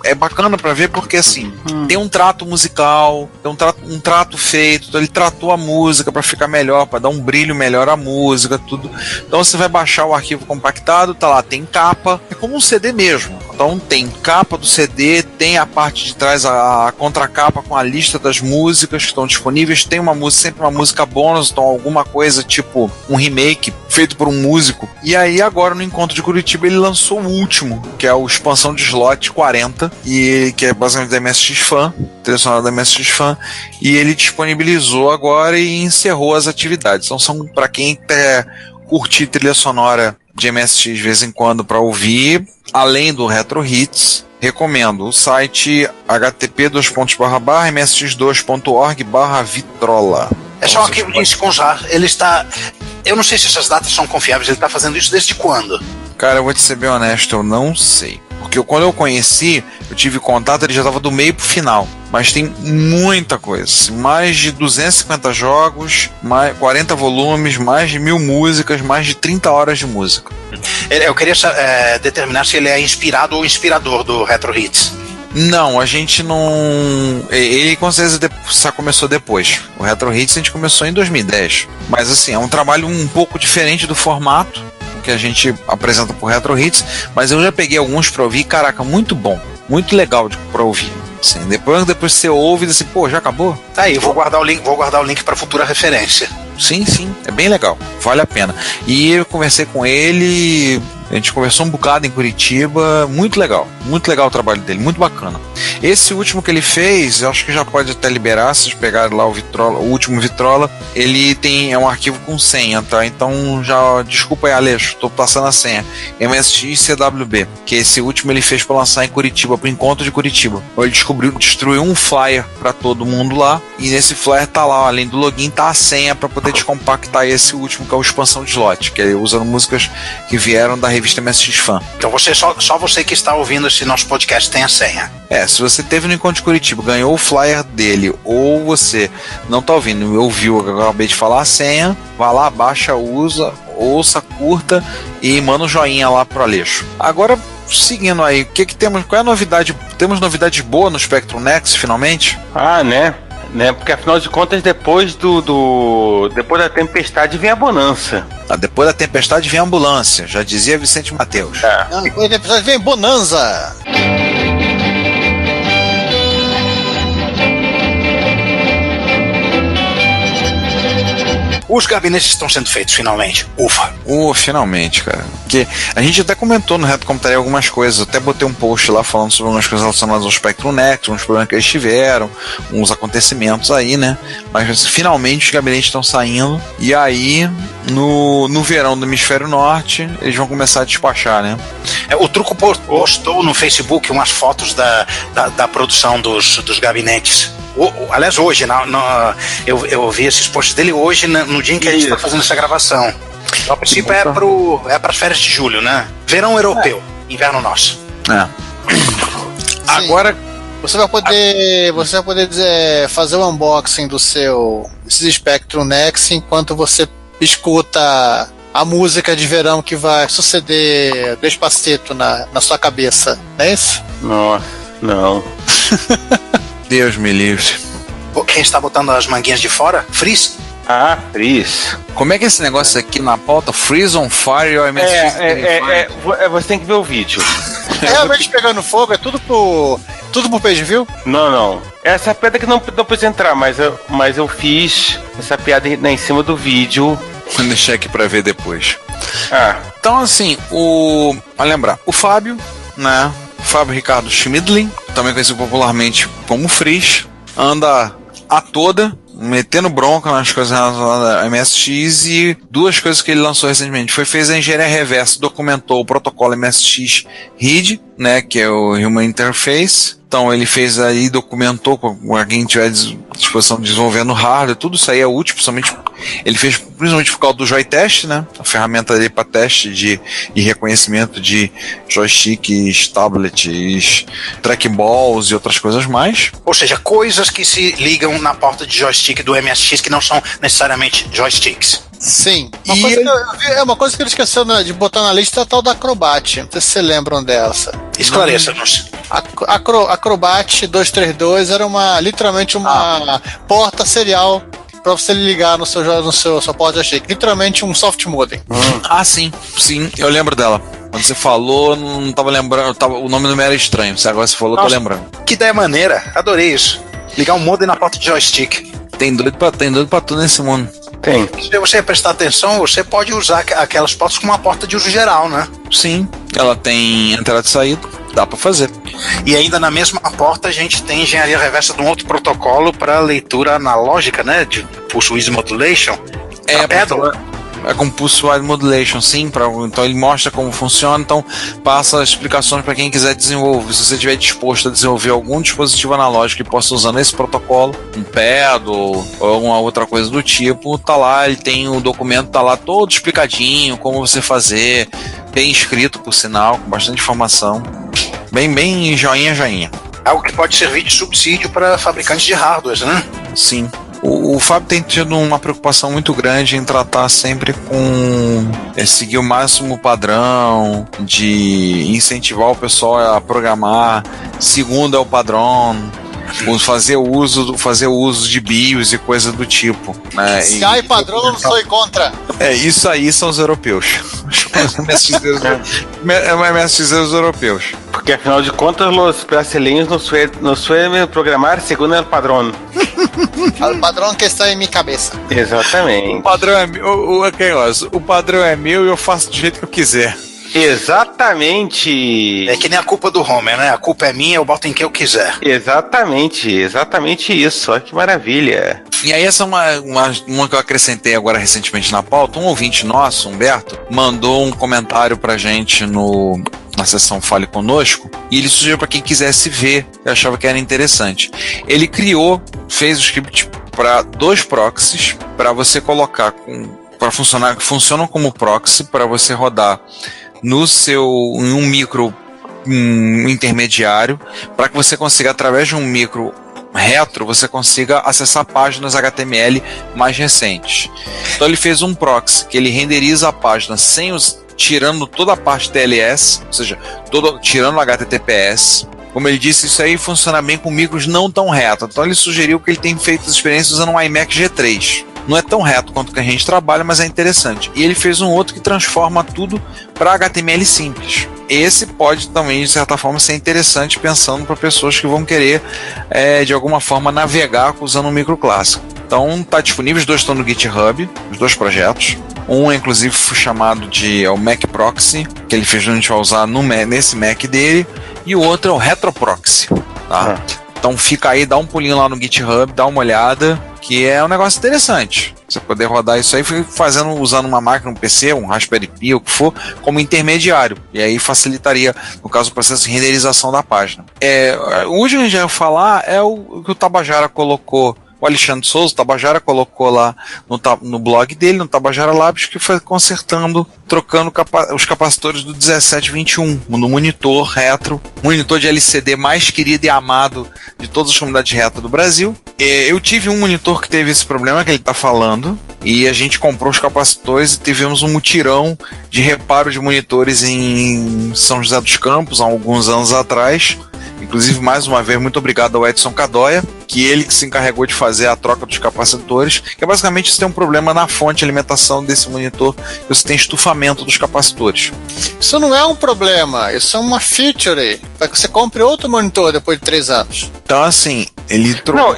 é bacana pra ver porque assim, tem um trato musical, tem um trato feito, então ele tratou a música pra ficar melhor, pra dar um brilho melhor à música, tudo. Então você vai baixar o arquivo compactado, tá lá, tem capa, é como um CD mesmo. Então tem capa do CD, tem a parte de trás, a contracapa com a lista das músicas que estão disponíveis, tem sempre uma música bônus, então alguma coisa tipo um remake feito por um músico. E aí agora no Encontro de Curitiba ele lançou o último, que é a expansão de slot 40, que é basicamente da MSX Fan, trilha sonora da MSX Fan, e ele disponibilizou agora e encerrou as atividades. Então são para quem quer curtir trilha sonora de MSX de vez em quando para ouvir, além do Retro Hits, recomendo o site http://msx2.org/vitrola. É só um arquivo de Insconjar. Ele está... Eu não sei se essas datas são confiáveis. Ele está fazendo isso desde quando? Cara, eu vou te ser bem honesto, eu não sei. Porque quando eu conheci, eu tive contato, ele já estava do meio pro final. Mas tem muita coisa. Mais de 250 jogos, mais 40 volumes, mais de 1000 músicas, mais de 30 horas de música. Eu queria determinar se ele é inspirado ou inspirador do Retro Hits. Não, a gente não... Ele com certeza começou depois. O Retro Hits a gente começou em 2010. Mas assim, é um trabalho um pouco diferente do formato que a gente apresenta pro Retro Hits. Mas eu já peguei alguns pra ouvir. Caraca, muito bom. Muito legal pra ouvir. Assim, depois você ouve e diz assim, pô, já acabou? Tá aí, vou guardar o link para futura referência. Sim, é bem legal, vale a pena. E eu conversei com ele, a gente conversou um bocado em Curitiba, muito legal o trabalho dele, muito bacana. Esse último que ele fez, eu acho que já pode até liberar, se vocês pegarem lá o último Vitrola, ele é um arquivo com senha, tá? Então já, desculpa aí, Aleixo, tô passando a senha, MSX CWB, que esse último ele fez para lançar em Curitiba, pro Encontro de Curitiba. Ele destruiu um flyer para todo mundo lá, e nesse flyer tá lá, além do login, tá a senha para poder descompactar esse último, que é a expansão de slot, que é usando músicas que vieram da revista MSX Fan. Então só você que está ouvindo esse nosso podcast tem a senha. Se você teve no Encontro de Curitiba, ganhou o flyer dele, ou você não tá ouvindo, ouviu, eu acabei de falar a senha, vá lá, baixa, usa, ouça, curta e manda um joinha lá pro Aleixo. Agora, seguindo aí, o que temos? Qual é a novidade? Temos novidade boa no Spectrum Next, finalmente? Né? Porque afinal de contas, depois depois da tempestade vem a bonança. Depois da tempestade vem a ambulância, já dizia Vicente Mateus. Depois da tempestade vem bonança. Os gabinetes estão sendo feitos, finalmente. Ufa. Finalmente, cara. Porque a gente até comentou no Retro Computaria algumas coisas. Até botei um post lá falando sobre algumas coisas relacionadas ao Spectrum Next, uns problemas que eles tiveram, uns acontecimentos aí, né? Mas finalmente os gabinetes estão saindo. E aí, no verão do Hemisfério Norte, eles vão começar a despachar, né? O Truco postou no Facebook umas fotos da produção dos gabinetes. Aliás, hoje, eu vi esses posts dele hoje, no dia em que a gente está fazendo essa gravação. Então, a princípio é para as férias de julho, né? Verão europeu, inverno nosso. Agora, Você vai poder dizer, fazer o unboxing do seu Spectrum Nex enquanto você escuta a música de verão que vai suceder Despacito na sua cabeça, não é isso? Nossa, não. Deus me livre. Quem está botando as manguinhas de fora? Freeze? Ah, Freeze. Como é que é esse negócio aqui na pauta? Freeze on Fire ou MSX? Você tem que ver o vídeo. É realmente pegando fogo? É tudo pro page view? Não. Essa piada que não precisa entrar, mas eu fiz essa piada em cima do vídeo. Vou deixar aqui pra ver depois. Então, assim, vai lembrar, o Fábio, né? Fábio Ricardo Schmidlin, também conhecido popularmente como Freeze, anda a toda, metendo bronca nas coisas relacionadas a MSX, e duas coisas que ele lançou recentemente. Fez a engenharia reversa, documentou o protocolo MSX RID, né, que é o Human Interface. Então ele fez aí, documentou para quem tiver disposição de desenvolvendo hardware, tudo isso aí é útil, principalmente ele fez principalmente por causa do Joytest, né, a ferramenta dele para teste e reconhecimento de joysticks, tablets, trackballs e outras coisas mais. Ou seja, coisas que se ligam na porta de joystick do MSX que não são necessariamente joysticks. Sim. Uma coisa que ele esqueceu de botar na lista é a tal da Acrobat. Não sei se vocês lembram dessa. Esclareça-nos. Acrobat 232 era literalmente uma porta serial para você ligar no sua porta joystick. Literalmente um soft modem. Sim, eu lembro dela. Quando você falou, não tava lembrando, o nome não me era estranho. Agora você falou, tô lembrando. Que ideia maneira, adorei isso. Ligar um modem na porta de joystick. Tem doido pra tudo nesse mundo. Tem. Se você prestar atenção, você pode usar aquelas portas como uma porta de uso geral, né? Sim, ela tem entrada e saída, dá pra fazer. E ainda na mesma porta a gente tem engenharia reversa de um outro protocolo para leitura analógica, né? De pulse width modulation. É com pulse width modulation, sim. Então ele mostra como funciona, então passa explicações para quem quiser desenvolver. Se você estiver disposto a desenvolver algum dispositivo analógico que possa usar esse protocolo, um pad ou alguma outra coisa do tipo, tá lá, ele tem o documento, tá lá todo explicadinho, como você fazer, bem escrito por sinal, com bastante informação. Bem joinha. Algo que pode servir de subsídio para fabricantes de hardware, né? Sim. O Fábio tem tido uma preocupação muito grande em tratar sempre com seguir o máximo padrão, de incentivar o pessoal a programar segundo é o padrão, fazer uso de BIOS e coisa do tipo, né? Se há padrão, eu não sou contra. Isso aí são os europeus. MSXeiros europeus. Porque afinal de contas, os brasileiros não suelen programar segundo o padrão. O padrão que está em minha cabeça. Exatamente. O padrão o padrão é meu e eu faço do jeito que eu quiser. Exatamente. É que nem a culpa do Homer, né? A culpa é minha, eu boto em quem eu quiser. Exatamente isso. Olha que maravilha. E aí essa é uma que eu acrescentei agora recentemente na pauta. Um ouvinte nosso, Humberto, mandou um comentário pra gente na sessão Fale Conosco, e ele sugeriu para quem quisesse ver, eu achava que era interessante. Ele fez o script para 2 proxies, para você colocar que funcionam como proxy, para você rodar em um micro intermediário, para que você consiga, através de um micro retro, você consiga acessar páginas HTML mais recentes. Então ele fez um proxy que ele renderiza a página tirando toda a parte TLS, ou seja, tirando o HTTPS. Como ele disse, isso aí funciona bem com micros não tão retos. Então ele sugeriu que ele tem feito experiências usando um iMac G3. Não é tão reto quanto que a gente trabalha, mas é interessante. E ele fez um outro que transforma tudo para HTML simples. Esse pode também, de certa forma, ser interessante pensando para pessoas que vão querer, de alguma forma, navegar usando um micro clássico. Então, está disponível, os 2 estão no GitHub, os 2 projetos. Um, inclusive, foi chamado de o Mac Proxy, que ele fez, a gente vai usar nesse Mac dele. E o outro é o RetroProxy. Tá? Então, fica aí, dá um pulinho lá no GitHub, dá uma olhada, que é um negócio interessante. Você poder rodar isso aí usando uma máquina, um PC, um Raspberry Pi, o que for, como intermediário. E aí facilitaria, no caso, o processo de renderização da página. O último que a gente vai falar é o que o Tabajara colocou o Alexandre Souza, o Tabajara, colocou lá no blog dele, no Tabajara Labs, que foi consertando, trocando os capacitores do 1721, no monitor retro, monitor de LCD mais querido e amado de todas as comunidades retro do Brasil. Eu tive um monitor que teve esse problema que ele está falando, e a gente comprou os capacitores e tivemos um mutirão de reparo de monitores em São José dos Campos, há alguns anos atrás. Inclusive, mais uma vez, muito obrigado ao Edson Cadoia, que ele que se encarregou de fazer a troca dos capacitores, que basicamente você tem um problema na fonte de alimentação desse monitor, que você tem estufamento dos capacitores. Isso não é um problema, isso é uma feature, para que você compre outro monitor depois de 3 anos. Então, assim, ele trocou...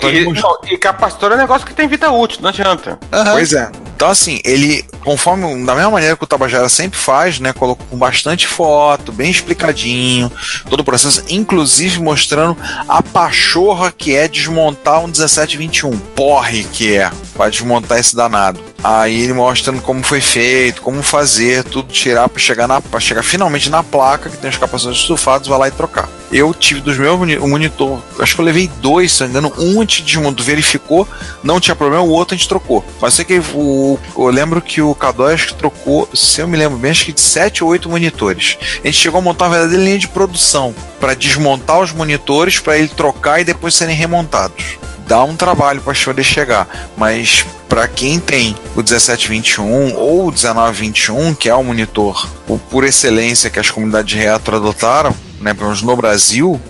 E capacitor é um negócio que tem vida útil, não adianta. Pois é. Então, assim, ele, conforme, da mesma maneira que o Tabajara sempre faz, né, colocou com bastante foto, bem explicadinho, todo o processo, inclusive mostrando a pachorra que é desmontar um 1721. Porre que é, para desmontar esse danado. Aí ele mostrando como foi feito, como fazer, tudo tirar para chegar finalmente na placa, que tem os capacitores estufados, vai lá e trocar. Eu tive dos meus o monitor, acho que eu levei 2, se não me engano, um a gente desmontou, verificou, não tinha problema, o outro a gente trocou. Mas sei que eu lembro que o Cadói acho que trocou, se eu me lembro bem, acho que de 7 ou 8 monitores. A gente chegou a montar uma verdadeira linha de produção para desmontar os monitores, para ele trocar e depois serem remontados. Dá um trabalho para poder chegar, mas para quem tem o 1721 ou o 1921, que é o monitor por excelência que as comunidades retro adotaram, né, pelo menos no Brasil,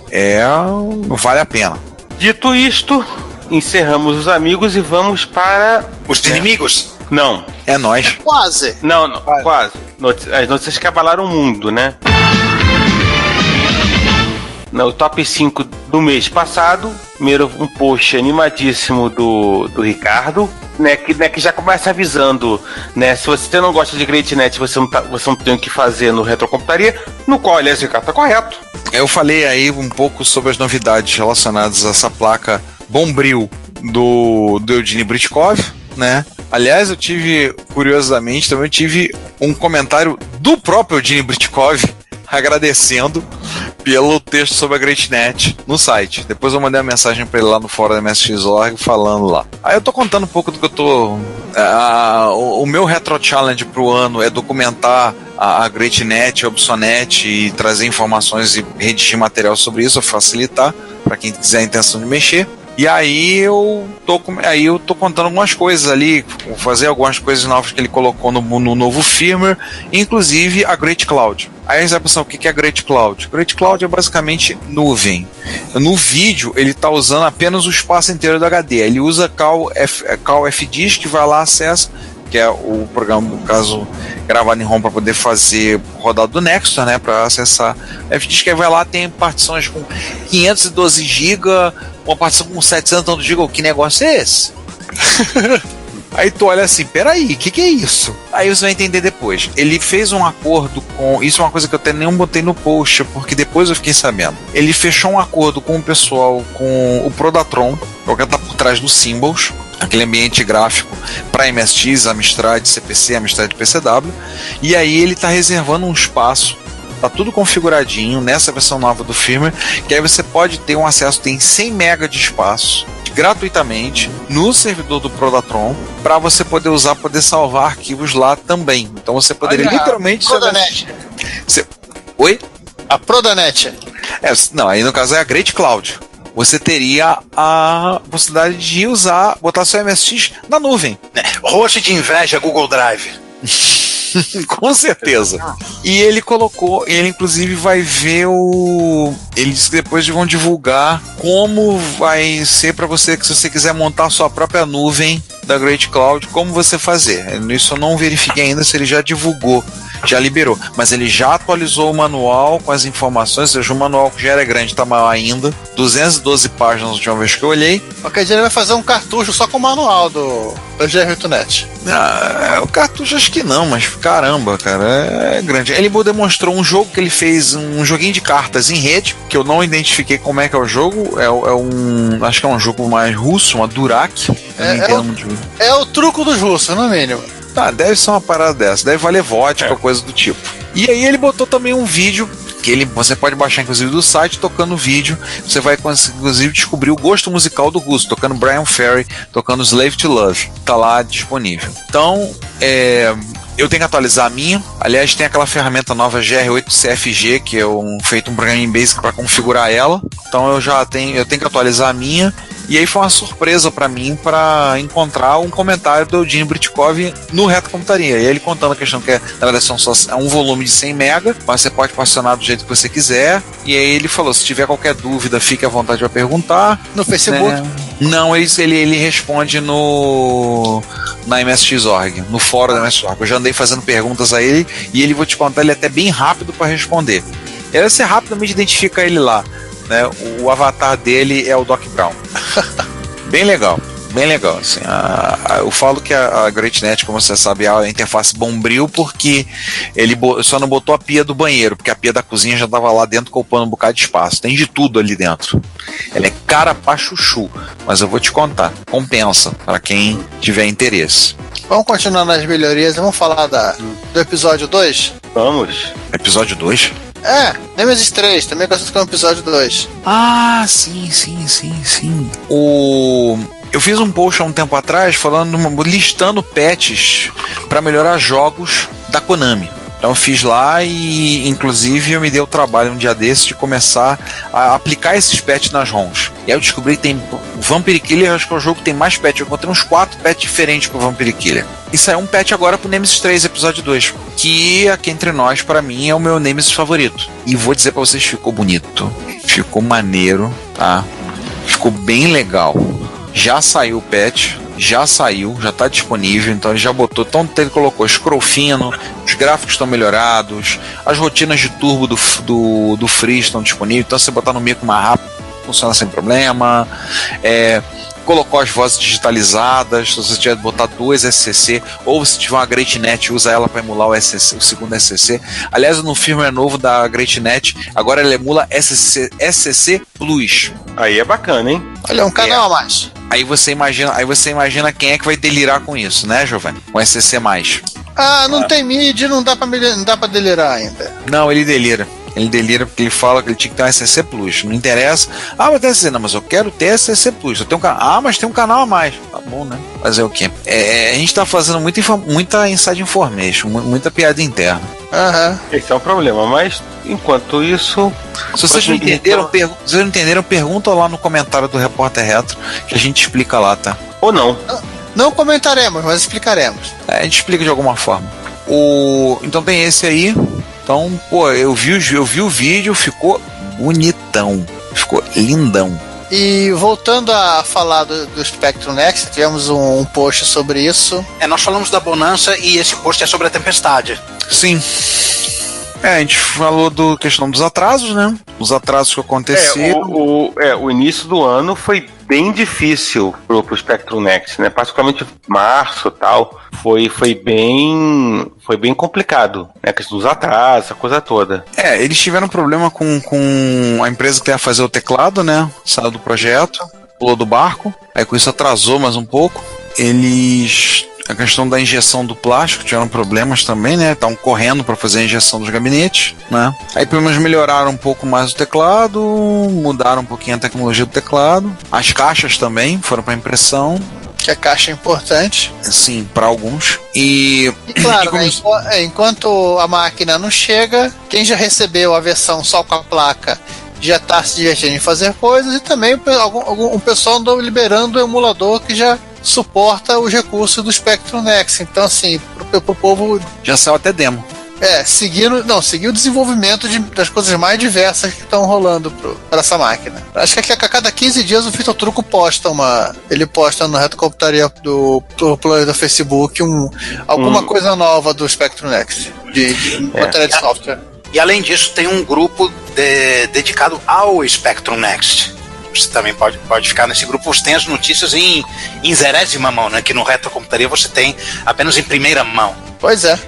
vale a pena. Dito isto, encerramos os amigos e vamos para... Os inimigos? Não. É nóis. Quase. Não, quase. As notícias que abalaram o mundo, né? No top 5 do mês passado, primeiro um post animadíssimo do Ricardo, né, que já começa avisando, né, se você não gosta de GreatNet, você não tem o que fazer no Retrocomputaria, no qual, aliás, o Ricardo tá correto. Eu falei aí um pouco sobre as novidades relacionadas a essa placa Bombril do Eugene Britkov, né? Aliás, curiosamente, também tive um comentário do próprio Eugene Britkov agradecendo pelo texto sobre a GreatNet no site. Depois eu mandei uma mensagem para ele lá no fórum da MSX.org falando lá. Aí eu tô contando um pouco do que eu tô... o meu Retro Challenge pro ano é documentar a GreatNet, a Obsonet e trazer informações e redigir material sobre isso, facilitar para quem quiser a intenção de mexer. E aí eu tô contando algumas coisas ali, vou fazer algumas coisas novas que ele colocou no novo firmware, inclusive a Great Cloud. Aí você vai pensar, o que é a Great Cloud? Great Cloud é basicamente nuvem. No vídeo, ele está usando apenas o espaço inteiro do HD. Ele usa Cal FDisk, que vai lá, acessa, que é o programa, no caso, gravado em ROM para poder fazer rodado do Nexus, né, para acessar FDisk. Aí vai lá, tem partições com 512 GB, uma partição com 700 GB. Que negócio é esse? Aí tu olha assim, peraí, o que é isso? Aí você vai entender depois. Ele fez um acordo com... Isso é uma coisa que eu até nem botei no post, porque depois eu fiquei sabendo. Ele fechou um acordo com o pessoal, com o Prodatron, que é o que está por trás do Symbols, aquele ambiente gráfico para MSX, Amstrad, CPC, Amstrad PCW. E aí ele está reservando um espaço, tá tudo configuradinho nessa versão nova do firmware, que aí você pode ter um acesso, tem 100 MB de espaço, gratuitamente no servidor do Prodatron, para você poder salvar arquivos lá também. Então você poderia literalmente... Prodanet. Oi? A Prodanet. Não, aí no caso é a Great Cloud. Você teria a possibilidade de botar seu MSX na nuvem. Roxo de inveja, Google Drive. Com certeza. E ele inclusive vai ver eles disse que depois vão divulgar como vai ser para você, que se você quiser montar a sua própria nuvem da Great Cloud, como você fazer. Isso eu não verifiquei ainda se ele já divulgou, já liberou, mas ele já atualizou o manual com as informações, ou seja, o manual que já era grande, tá maior ainda, 212 páginas da última vez que eu olhei. Qualquer dia ele vai fazer um cartucho só com o manual do GR8net. O cartucho acho que não, mas caramba, cara, é grande. Ele demonstrou um jogo que ele fez, um joguinho de cartas em rede, que eu não identifiquei como é que é o jogo, acho que é um jogo mais russo, uma Durak. É o truco dos russos, no mínimo. Deve ser uma parada dessa, deve valer vodka, coisa do tipo. E aí ele botou também um vídeo que você pode baixar inclusive do site, tocando vídeo, você vai inclusive descobrir o gosto musical do Russo, tocando Brian Ferry, tocando Slave to Love, tá lá disponível. Então, eu tenho que atualizar a minha. Aliás, tem aquela ferramenta nova GR8CFG, que é feito um programa em Basic para configurar ela. Então eu tenho que atualizar a minha. E aí foi uma surpresa para mim para encontrar um comentário do Eugene Britkov no Retrocomputaria. E ele contando a questão que na verdade é um volume de 100 MB, mas você pode particionar do jeito que você quiser. E aí ele falou, se tiver qualquer dúvida, fique à vontade para perguntar. No Facebook? Né? Não, ele responde na MSX.org, no fórum da MSX.org. Eu já andei fazendo perguntas a ele e ele, vou te contar, ele é até bem rápido para responder. E aí você rapidamente identifica ele lá. Né? O avatar dele é o Doc Brown. Bem legal, assim. Eu falo que a GreatNet, como você sabe, é a interface bombril, porque ele só não botou a pia do banheiro, porque a pia da cozinha já estava lá dentro ocupando um bocado de espaço. Tem de tudo ali dentro. Ela é cara pra chuchu, mas eu vou te contar, compensa para quem tiver interesse. Vamos continuar nas melhorias, vamos falar do episódio 2? Vamos. Episódio 2? Nemesis 3, também conhecido como episódio 2. Ah, sim. Eu fiz um post há um tempo atrás listando patches para melhorar jogos da Konami. Então eu fiz lá e, inclusive, eu me dei o trabalho um dia desses de começar a aplicar esses patches nas ROMs. E aí eu descobri que tem o Vampire Killer, acho que é o jogo que tem mais patches. Eu encontrei uns 4 patches diferentes pro Vampire Killer. E saiu um patch agora pro Nemesis 3, episódio 2, que aqui entre nós, pra mim, é o meu Nemesis favorito. E vou dizer pra vocês, ficou bonito, ficou maneiro, tá? Ficou bem legal. Já saiu o patch, já tá disponível, então ele já botou, então ele colocou scroll fino, os gráficos estão melhorados, as rotinas de turbo do Free estão disponíveis, então se você botar no micro mais rápido, funciona sem problema. Colocou as vozes digitalizadas, se você tiver de botar 2 SCC, ou se tiver uma GreatNet, usa ela para emular o segundo SCC. Aliás, no firmware novo da GreatNet, agora ela emula SCC Plus. Aí é bacana, hein? Olha, um canal a mais. Aí você imagina quem é que vai delirar com isso, né, Giovanni? Com SCC+. Não tem MIDI, não dá pra delirar ainda. Não, ele delira. Ele delira porque ele fala que ele tinha que ter um SCC Plus. Não interessa. Mas tem SCC. Não, mas eu quero ter SCC Plus. Eu tenho mas tem um canal a mais. Tá bom, né? Fazer o quê? A gente tá fazendo muita inside information, muita piada interna. Esse é um problema, mas enquanto isso... Se vocês não entenderam, pergunta lá no comentário do Repórter Retro, que a gente explica lá, tá? Ou não. Não comentaremos, mas explicaremos. A gente explica de alguma forma. Então tem esse aí. Então, eu vi o vídeo, ficou bonitão, ficou lindão. E voltando a falar do Spectrum Next, tivemos um post sobre isso. Nós falamos da Bonança e esse post é sobre a Tempestade. Sim. A gente falou da questão dos atrasos, né? Os atrasos que aconteceram. O início do ano foi bem difícil pro Spectrum Next, né? Particularmente março e tal. Foi bem complicado, né? A questão dos atrasos, a coisa toda. Eles tiveram problema com a empresa que ia fazer o teclado, né? Saiu do projeto, pulou do barco. Aí com isso atrasou mais um pouco. A questão da injeção do plástico, tiveram problemas também, né? Estavam correndo para fazer a injeção dos gabinetes, né? Aí pelo menos melhoraram um pouco mais o teclado, mudaram um pouquinho a tecnologia do teclado. As caixas também foram para impressão. Que a caixa é importante. Sim, para alguns. E claro, enquanto a máquina não chega, quem já recebeu a versão só com a placa já está se divertindo em fazer coisas, e também um pessoal andou liberando o emulador que já suporta os recursos do Spectrum Next. Então, assim, pro povo... Já saiu até demo. Seguir o desenvolvimento das coisas mais diversas que estão rolando para essa máquina. Acho que a cada 15 dias o Vitor Truco posta ele posta no Retrocomputaria do Facebook alguma coisa nova do Spectrum Next, de matéria de software. E além disso, tem um grupo dedicado ao Spectrum Next. Você também pode ficar nesse grupo. Você tem as notícias em zerésima mão, né? Que no Retrocomputaria você tem apenas em primeira mão. Pois é.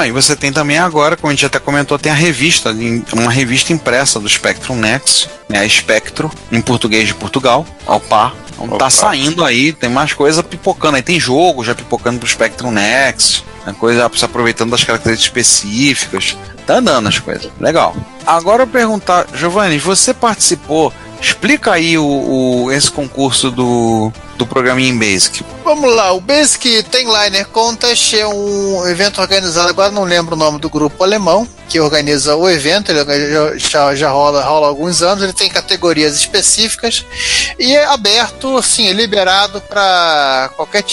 E você tem também agora, como a gente até comentou, tem uma revista impressa do Spectrum Next, né? A Spectro, em português de Portugal, ao par. Então tá saindo aí, tem mais coisa pipocando. Aí tem jogo já pipocando pro Spectrum Next. A coisa se aproveitando das características específicas. Tá andando as coisas. Legal. Agora eu perguntar, Giovanni, você participou? Explica aí esse concurso do programinha em Basic. Vamos lá, o Basic Tenliner Contest é um evento organizado, agora não lembro o nome do grupo alemão que organiza o evento, ele já rola há alguns anos, ele tem categorias específicas e é aberto, assim, é liberado para qualquer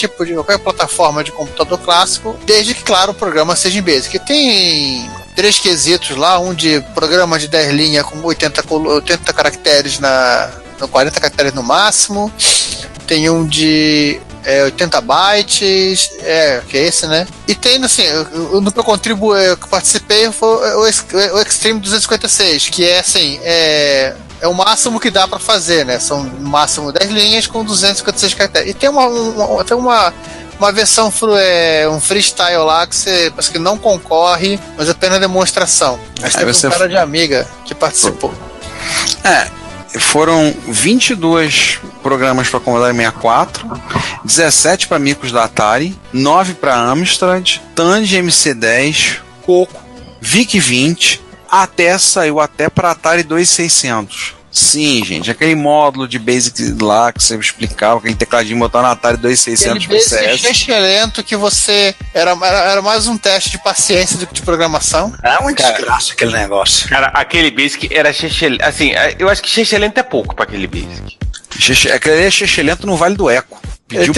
plataforma de computador clássico, desde que, claro, o programa seja em Basic. Tem 3 quesitos lá, um de programa de 10 linhas com 80 caracteres 40 caracteres no máximo, tem um de 80 bytes, que é esse, né? E tem, assim, no que eu participei foi o Extreme 256, que é, assim, é o máximo que dá pra fazer, né? São no máximo 10 linhas com 256 caracteres. E tem uma versão, um freestyle lá que você parece que não concorre, mas é apenas demonstração. Mas teve um cara de Amiga que participou. Foram 22 programas para Commodore 64, 17 para micros da Atari, 9 para Amstrad, Tandy MC10, Coco, VIC-20, saiu até para Atari 2600. Sim, gente, aquele módulo de Basic lá que você explicava, aquele tecladinho botar na Atari 2600 pro CS. Excelente, que você era mais um teste de paciência do que de programação. É uma desgraça aquele negócio. Cara, aquele Basic era excelente. Assim, eu acho que excelente é pouco para aquele Basic. Aquele é excelente no Vale do Eco. Ele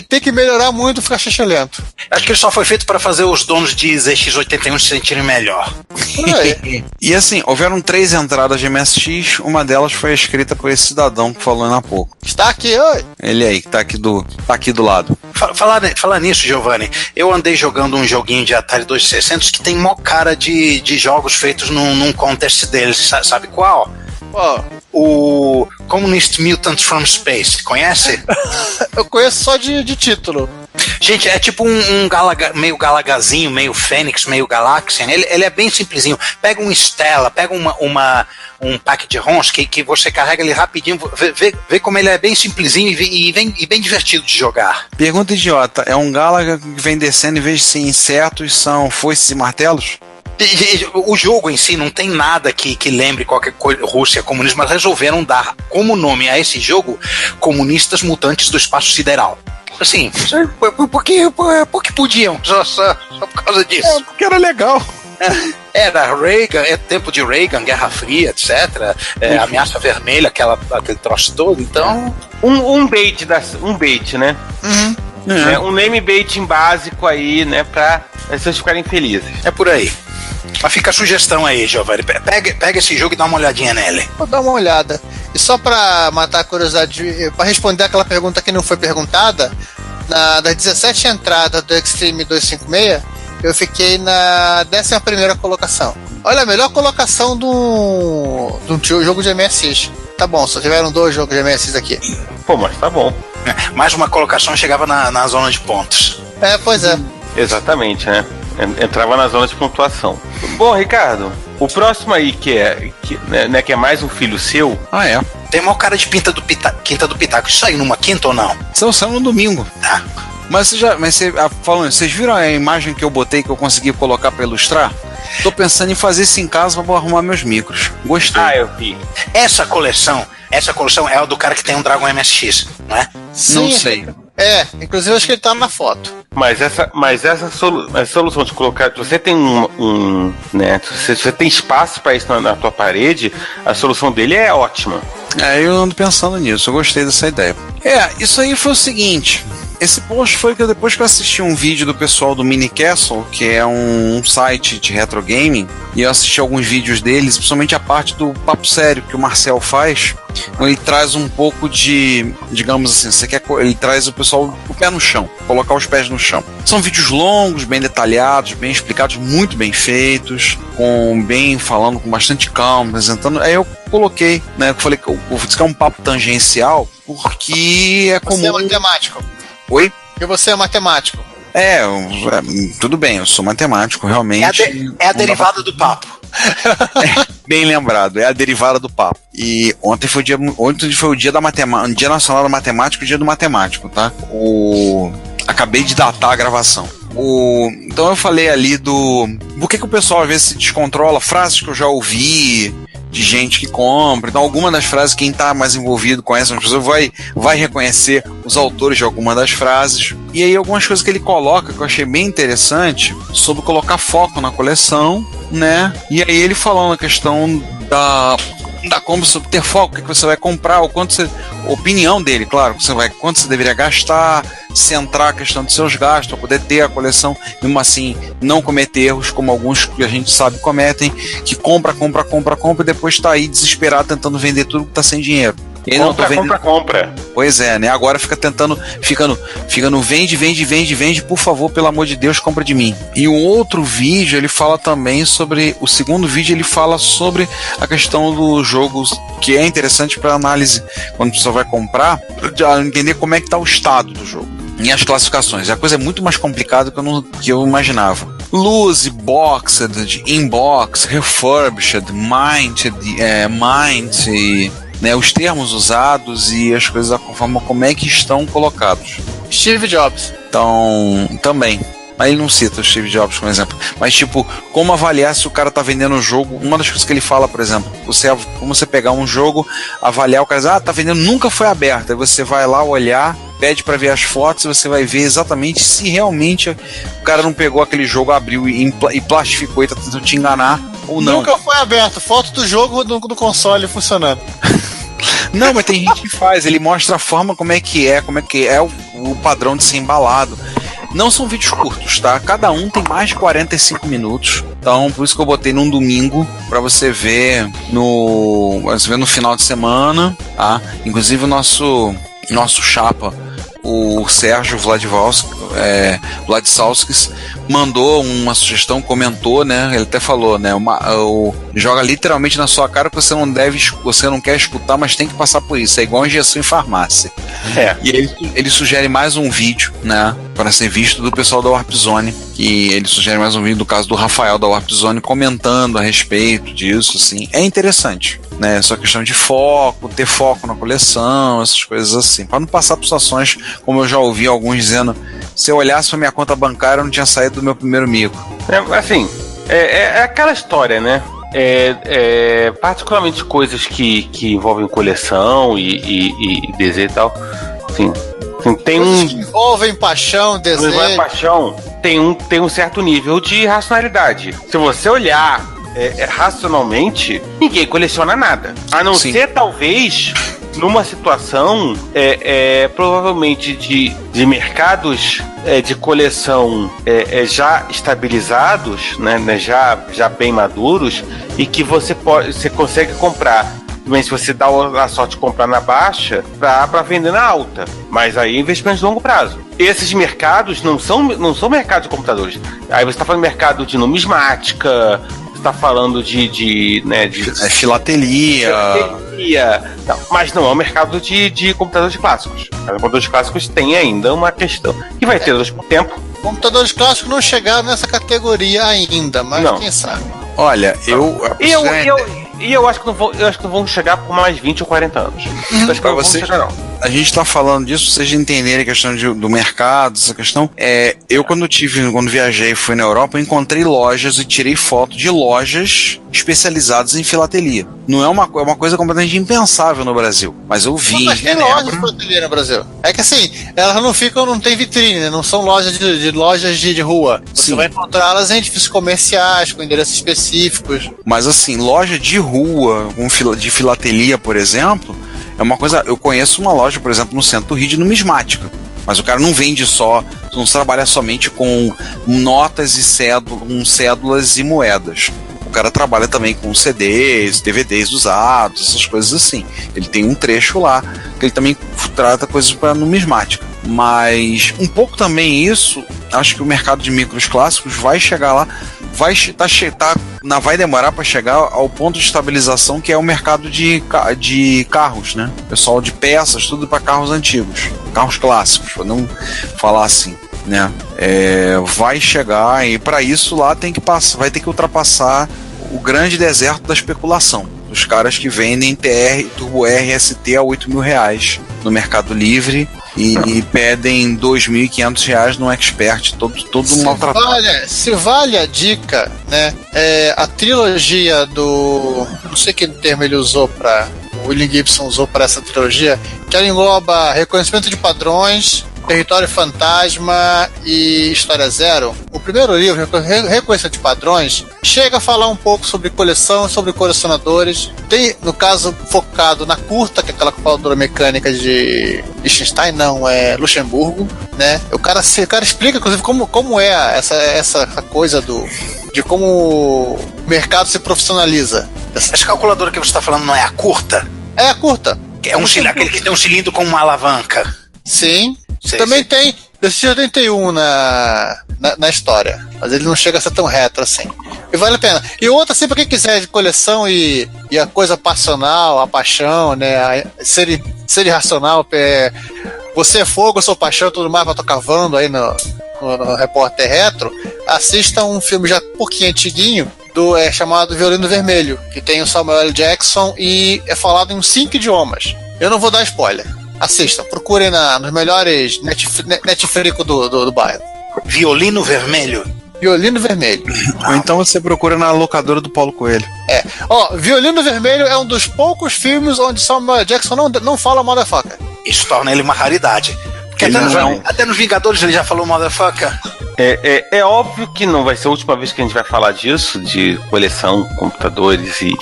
tem que melhorar muito ficar lento. Acho que ele só foi feito para fazer os donos de ZX81 se sentirem melhor. E assim, houveram 3 entradas de MSX, uma delas foi escrita por esse cidadão que falou há pouco. Está aqui, oi! Ele aí, que tá aqui do lado. Falar nisso, Giovanni, eu andei jogando um joguinho de Atari 2600 que tem mó cara de jogos feitos num contest deles, sabe qual? O Communist Mutant from Space, conhece? Eu conheço só de título. Gente, é tipo meio Galagazinho, meio Fênix, meio Galaxian. Ele é bem simplesinho. Pega um Stella, pega um pack de ROMs que você carrega ele rapidinho, vê como ele é bem simplesinho e bem divertido de jogar. Pergunta idiota, é um Galaga que vem descendo, em vez de ser insetos, são foices e martelos? O jogo em si não tem nada que lembre qualquer coisa Rússia comunista, mas resolveram dar como nome a esse jogo Comunistas Mutantes do Espaço Sideral. Assim, porque podiam, só por causa disso. Porque era legal. Era Reagan, tempo de Reagan, Guerra Fria, etc. Ameaça Vermelha, aquele troço todo, então... Um bait, né? Uhum. Um name baiting básico aí, né, pra vocês ficarem felizes. É por aí. Mas fica a sugestão aí, Giovanni. Pega esse jogo e dá uma olhadinha nele. Vou dar uma olhada. E só pra matar a curiosidade, pra responder aquela pergunta que não foi perguntada, das 17 entradas do Extreme 256, eu fiquei na 11ª colocação. Olha, a melhor colocação do jogo de MSX. Tá bom, só tiveram 2 jogos de MSX aqui. Pô, mas tá bom. Mais uma colocação chegava na zona de pontos. Pois é. Exatamente, né? Entrava na zona de pontuação. Bom, Ricardo, o próximo aí que é mais um filho seu. Tem uma cara de Quinta do Pitaco. Isso aí numa quinta ou não? Saiu no domingo. Tá. Mas vocês viram a imagem que eu botei que eu consegui colocar pra ilustrar? Tô pensando em fazer isso em casa pra arrumar meus micros. Gostei. Eu vi. Essa coleção é a do cara que tem um Dragon MSX, não é? Sim. Não sei. Inclusive acho que ele tá na foto. Mas essa solução de colocar, se você tem né, se você tem espaço para isso na tua parede, a solução dele é ótima. Eu ando pensando nisso, eu gostei dessa ideia. Isso aí foi o seguinte. Esse post foi que depois que eu assisti um vídeo do pessoal do Mini Castle, que é um site de retro gaming, e eu assisti alguns vídeos deles, principalmente a parte do papo sério que o Marcel faz. Ele traz um pouco de, digamos assim, ele traz o pessoal o pé no chão, colocar os pés no chão. São vídeos longos, bem detalhados, bem explicados, muito bem feitos, falando com bastante calma, apresentando. Aí eu coloquei, né, eu falei que eu vou dizer que é um papo tangencial, porque é comum. Você é matemático. Oi? E você é matemático. Tudo bem, eu sou matemático, realmente. É a derivada do papo. Bem lembrado, é a derivada do papo. E ontem foi o dia da matemática, Dia Nacional da Matemática e o Dia do Matemático, tá? acabei de datar a gravação. Então eu falei ali por que o pessoal às vezes se descontrola, frases que eu já ouvi de gente que compra. Então alguma das frases, quem está mais envolvido com essas pessoas vai reconhecer os autores de alguma das frases. E aí algumas coisas que ele coloca, que eu achei bem interessante, sobre colocar foco na coleção, né? E aí ele falando a questão da compra, sobre ter foco, o que você vai comprar, o quanto você, opinião dele, claro, quanto você deveria gastar, centrar a questão dos seus gastos para poder ter a coleção, mesmo assim não cometer erros como alguns que a gente sabe cometem, que compra e depois está aí desesperado tentando vender tudo que está sem dinheiro. E aí Compra. Pois é, né? Agora fica no vende, por favor, pelo amor de Deus, compra de mim. E o outro vídeo, ele fala também sobre, o segundo vídeo, ele fala sobre a questão dos jogos, que é interessante para análise, quando a pessoa vai comprar, para entender como é que está o estado do jogo. E as classificações. A coisa é muito mais complicada do que eu imaginava. Loose, boxed, inbox, refurbished, minted, né, os termos usados e as coisas da forma como é que estão colocados. Steve Jobs. Então, também. Mas ele não cita o Steve Jobs como exemplo. Mas, tipo, como avaliar se o cara tá vendendo o jogo? Uma das coisas que ele fala, por exemplo, como você pegar um jogo, avaliar, o cara diz, tá vendendo, nunca foi aberto. Aí você vai lá olhar, pede para ver as fotos e você vai ver exatamente se realmente o cara não pegou aquele jogo, abriu e plastificou e tá tentando te enganar ou não. Nunca foi aberto. Foto do jogo do console funcionando. Não, mas tem gente que faz, ele mostra a forma como é que é o padrão de ser embalado. Não são vídeos curtos, tá? Cada um tem mais de 45 minutos. Então, por isso que eu botei num domingo pra você ver no final de semana, tá? Inclusive o nosso chapa, o Sérgio Vladsalskis, mandou uma sugestão, comentou, né? Ele até falou, né? Joga literalmente na sua cara que você não quer escutar, mas tem que passar por isso. É igual injeção em farmácia. E ele sugere mais um vídeo, né? Para ser visto, do pessoal da Warp Zone. E ele sugere mais um vídeo do caso do Rafael da Warp Zone comentando a respeito disso, assim. É interessante, né? Essa questão de foco, ter foco na coleção, essas coisas assim. Para não passar por situações, como eu já ouvi alguns dizendo, se eu olhasse para minha conta bancária, eu não tinha saído do meu primeiro mico. É aquela história, né? Particularmente coisas que envolvem coleção e desejo e tal. Assim, tem coisas que envolvem paixão, desejo. Não é paixão, tem um certo nível de racionalidade. Se você olhar racionalmente, ninguém coleciona nada. A não ser, talvez, numa situação provavelmente de mercados de coleção já estabilizados, né, já bem maduros, e que você consegue comprar. Mas se você dá a sorte de comprar na baixa para vender na alta, mas aí é investimento de longo prazo. Esses mercados não são mercados de computadores. Aí você está falando de mercado de numismática, você está falando de filatelia. Não, mas não é o mercado de computadores clássicos. Os computadores clássicos têm ainda uma questão que vai ter por tempo. Computadores clássicos não chegaram nessa categoria ainda, mas não. Quem sabe? Olha, eu acho que não vão chegar por mais 20 ou 40 anos. Acho que não vão chegar, não. A gente está falando disso pra vocês entenderem a questão do mercado, essa questão. Eu, quando viajei e fui na Europa, eu encontrei lojas e tirei foto de lojas especializadas em filatelia. Não é uma coisa completamente impensável no Brasil, mas eu vi. Mas tem lojas de filatelia no Brasil. É que assim, elas não tem vitrine, né? Não são lojas de rua. Você vai encontrá-las em edifícios comerciais, com endereços específicos. Mas assim, loja de rua, de filatelia, por exemplo, é uma coisa. Eu conheço uma loja, por exemplo, no centro do Rio de numismática. Mas o cara não vende não trabalha somente com notas e cédulas e moedas. O cara trabalha também com CDs, DVDs usados, essas coisas assim. Ele tem um trecho lá que ele também trata coisas para numismática. Mas um pouco também isso, acho que o mercado de micros clássicos vai chegar lá, vai demorar para chegar ao ponto de estabilização que é o mercado de carros, né? Pessoal de peças, tudo para carros antigos, carros clássicos, para não falar assim, né? Vai chegar e para isso lá vai ter que ultrapassar o grande deserto da especulação. Os caras que vendem TR, Turbo R, ST a R$8.000 no Mercado Livre e pedem R$2.500 no expert, todo maltratado. Se vale a dica, né? A trilogia do... Não sei que termo ele usou para... O William Gibson usou para essa trilogia, que ela engloba Reconhecimento de Padrões, Território Fantasma e História Zero. O primeiro livro, Reconhecimento de Padrões, chega a falar um pouco sobre coleção, sobre colecionadores. Tem, no caso, focado na curta, que é aquela calculadora mecânica de Liechtenstein, não, é Luxemburgo, né? O cara explica, inclusive, como é essa coisa de como o mercado se profissionaliza. Essa calculadora que você está falando não é a curta? É a curta. É aquele que tem um cilindro com uma alavanca. Sim. Também tem desse 81 na história, mas ele não chega a ser tão retro assim. E vale a pena. E outra, assim, pra quem quiser de coleção e a coisa passional, a paixão, né? Ser irracional, você é fogo, eu sou paixão, tudo mais, pra tô cavando aí no Repórter Retro. Assista um filme já um pouquinho antiguinho, chamado Violino Vermelho, que tem o Samuel L. Jackson e é falado em 5 idiomas. Eu não vou dar spoiler. Assistam, procurem nos melhores Netflix do bairro. Violino Vermelho? Violino Vermelho. Ou então você procura na locadora do Paulo Coelho. Violino Vermelho é um dos poucos filmes onde Samuel Jackson não fala motherfucker. Isso torna ele uma raridade. Porque até nos Vingadores ele já falou motherfucker. É óbvio que não vai ser a última vez que a gente vai falar disso, de coleção, computadores e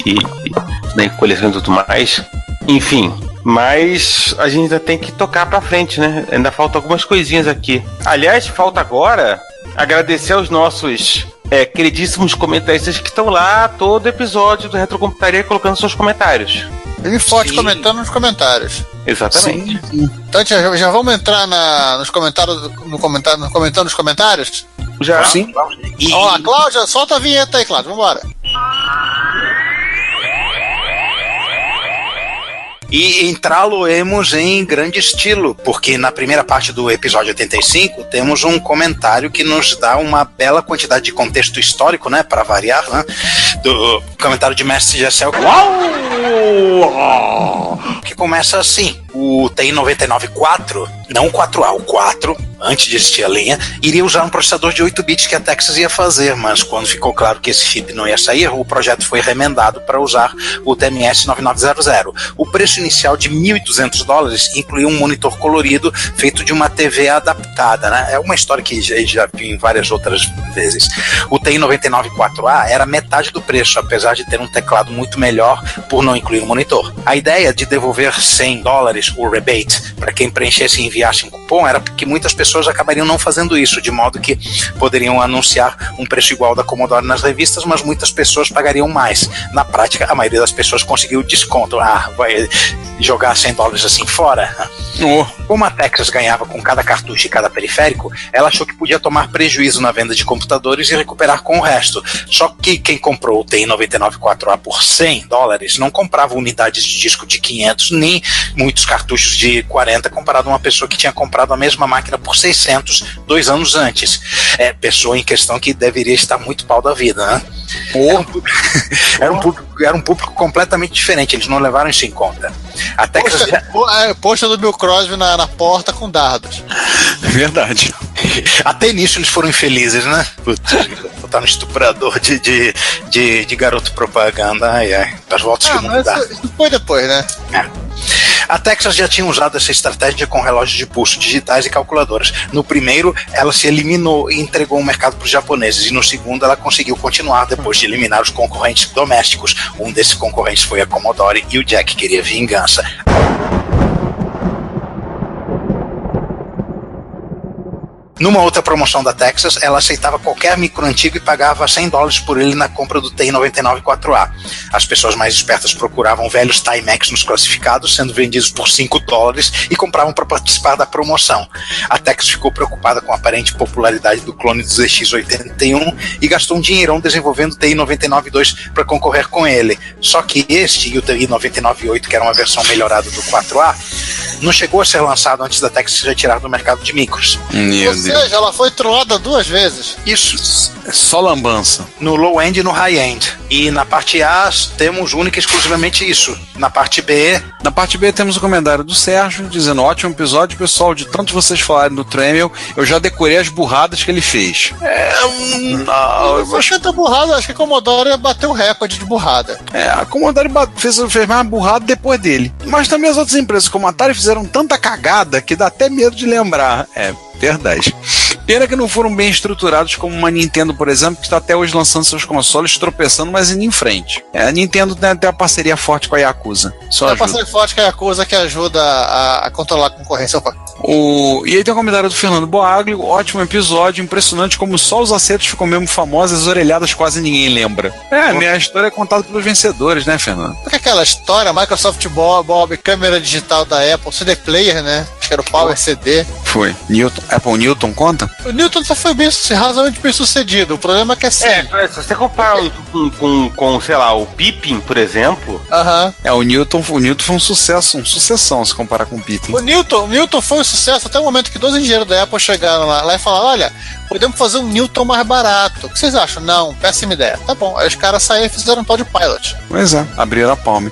coleção e tudo mais. Enfim, mas a gente ainda tem que tocar pra frente, né? Ainda faltam algumas coisinhas aqui. Aliás, falta agora agradecer aos nossos queridíssimos comentaristas que estão lá todo episódio do Retrocomputaria colocando seus comentários. Bem forte comentando nos comentários. Exatamente. Sim. Então já vamos entrar nos comentários, comentando nos comentários? Já. Sim. A Cláudia, solta a vinheta aí, Cláudia, vambora. E entrá-lo-emos em grande estilo, porque na primeira parte do episódio 85 temos um comentário que nos dá uma bela quantidade de contexto histórico, né, para variar, né, do comentário de Mestre Gessel, que começa assim: o TI 99.4, não o 4A, o 4, antes de existir a linha, iria usar um processador de 8 bits que a Texas ia fazer, mas quando ficou claro que esse chip não ia sair, o projeto foi remendado para usar o TMS 9900. O preço inicial de $1.200 incluía um monitor colorido feito de uma TV adaptada, né? É uma história que já vi em várias outras vezes. O TI 99.4A era metade do preço, apesar de ter um teclado muito melhor por não incluir um monitor. A ideia de devolver $100, o rebate, para quem preenchesse e enviasse um cupom, era porque muitas pessoas acabariam não fazendo isso, de modo que poderiam anunciar um preço igual da Commodore nas revistas, mas muitas pessoas pagariam mais. Na prática, a maioria das pessoas conseguiu desconto. Vai jogar $100 assim fora? Como a Texas ganhava com cada cartucho e cada periférico, ela achou que podia tomar prejuízo na venda de computadores e recuperar com o resto. Só que quem comprou o TI 99.4A por $100 não comprava unidades de disco de 500, nem muitos cartuchos de 40, comparado a uma pessoa que tinha comprado a mesma máquina por 600 2 anos antes. Pessoa em questão que deveria estar muito pau da vida, né? Era um público completamente diferente, eles não levaram isso em conta. A Texas... Poxa do Bill Crosby na porta com dardos. Verdade. Até nisso eles foram infelizes, né? Botar no estuprador de garoto propaganda. As voltas que não dá. Isso foi depois, né? A Texas já tinha usado essa estratégia com relógios de pulso digitais e calculadoras. No primeiro, ela se eliminou e entregou o mercado para os japoneses, e no segundo ela conseguiu continuar depois de eliminar os concorrentes domésticos. Um desses concorrentes foi a Commodore e o Jack queria vingança. Numa outra promoção da Texas, ela aceitava qualquer micro antigo e pagava $100 por ele na compra do TI 99.4A. As pessoas mais espertas procuravam velhos Timex nos classificados, sendo vendidos por $5, e compravam para participar da promoção. A Texas ficou preocupada com a aparente popularidade do clone do ZX81 e gastou um dinheirão desenvolvendo o TI 99.2 para concorrer com ele. Só que este e o TI 99.8, que era uma versão melhorada do 4A, não chegou a ser lançado antes da Texas se retirar do mercado de micros. Ou seja, ela foi trollada 2 vezes. Isso. Só lambança. No low-end e no high-end. E na parte A temos única e exclusivamente isso. Na parte B... Na parte B temos o comentário do Sérgio, dizendo: ótimo episódio, pessoal, de tanto vocês falarem do Tremel, eu já decorei as burradas que ele fez. Acho que tá burrada, acho que a Commodore bateu o recorde de burrada. A Commodore fez mais burrada depois dele. Mas também as outras empresas como a Atari fizeram tanta cagada que dá até medo de lembrar. Verdade. Pena que não foram bem estruturados como uma Nintendo, por exemplo, que está até hoje lançando seus consoles, tropeçando, mas indo em frente. A Nintendo tem até uma parceria forte com a Yakuza. Uma parceria forte com a Yakuza que ajuda a controlar a concorrência. E aí tem um comentário do Fernando Boaglio: ótimo episódio, impressionante como só os acertos ficam mesmo famosos, as orelhadas quase ninguém lembra. Minha história é contada pelos vencedores, né, Fernando? Porque aquela história, Microsoft Bob, câmera digital da Apple, CD Player, né? Acho que era o Power CD. Foi. Apple Newton conta? O Newton só foi razoavelmente bem sucedido. O problema é que se você comparar com, sei lá, o Pippin, por exemplo. O Newton foi um sucessão se comparar com o Pippin. O Newton foi um sucesso até o momento que 2 engenheiros da Apple chegaram lá e falaram: olha, podemos fazer um Newton mais barato. O que vocês acham? Não, péssima ideia. Tá bom. Aí os caras saíram e fizeram um tal de Pilot. Pois é, abriram a Palm.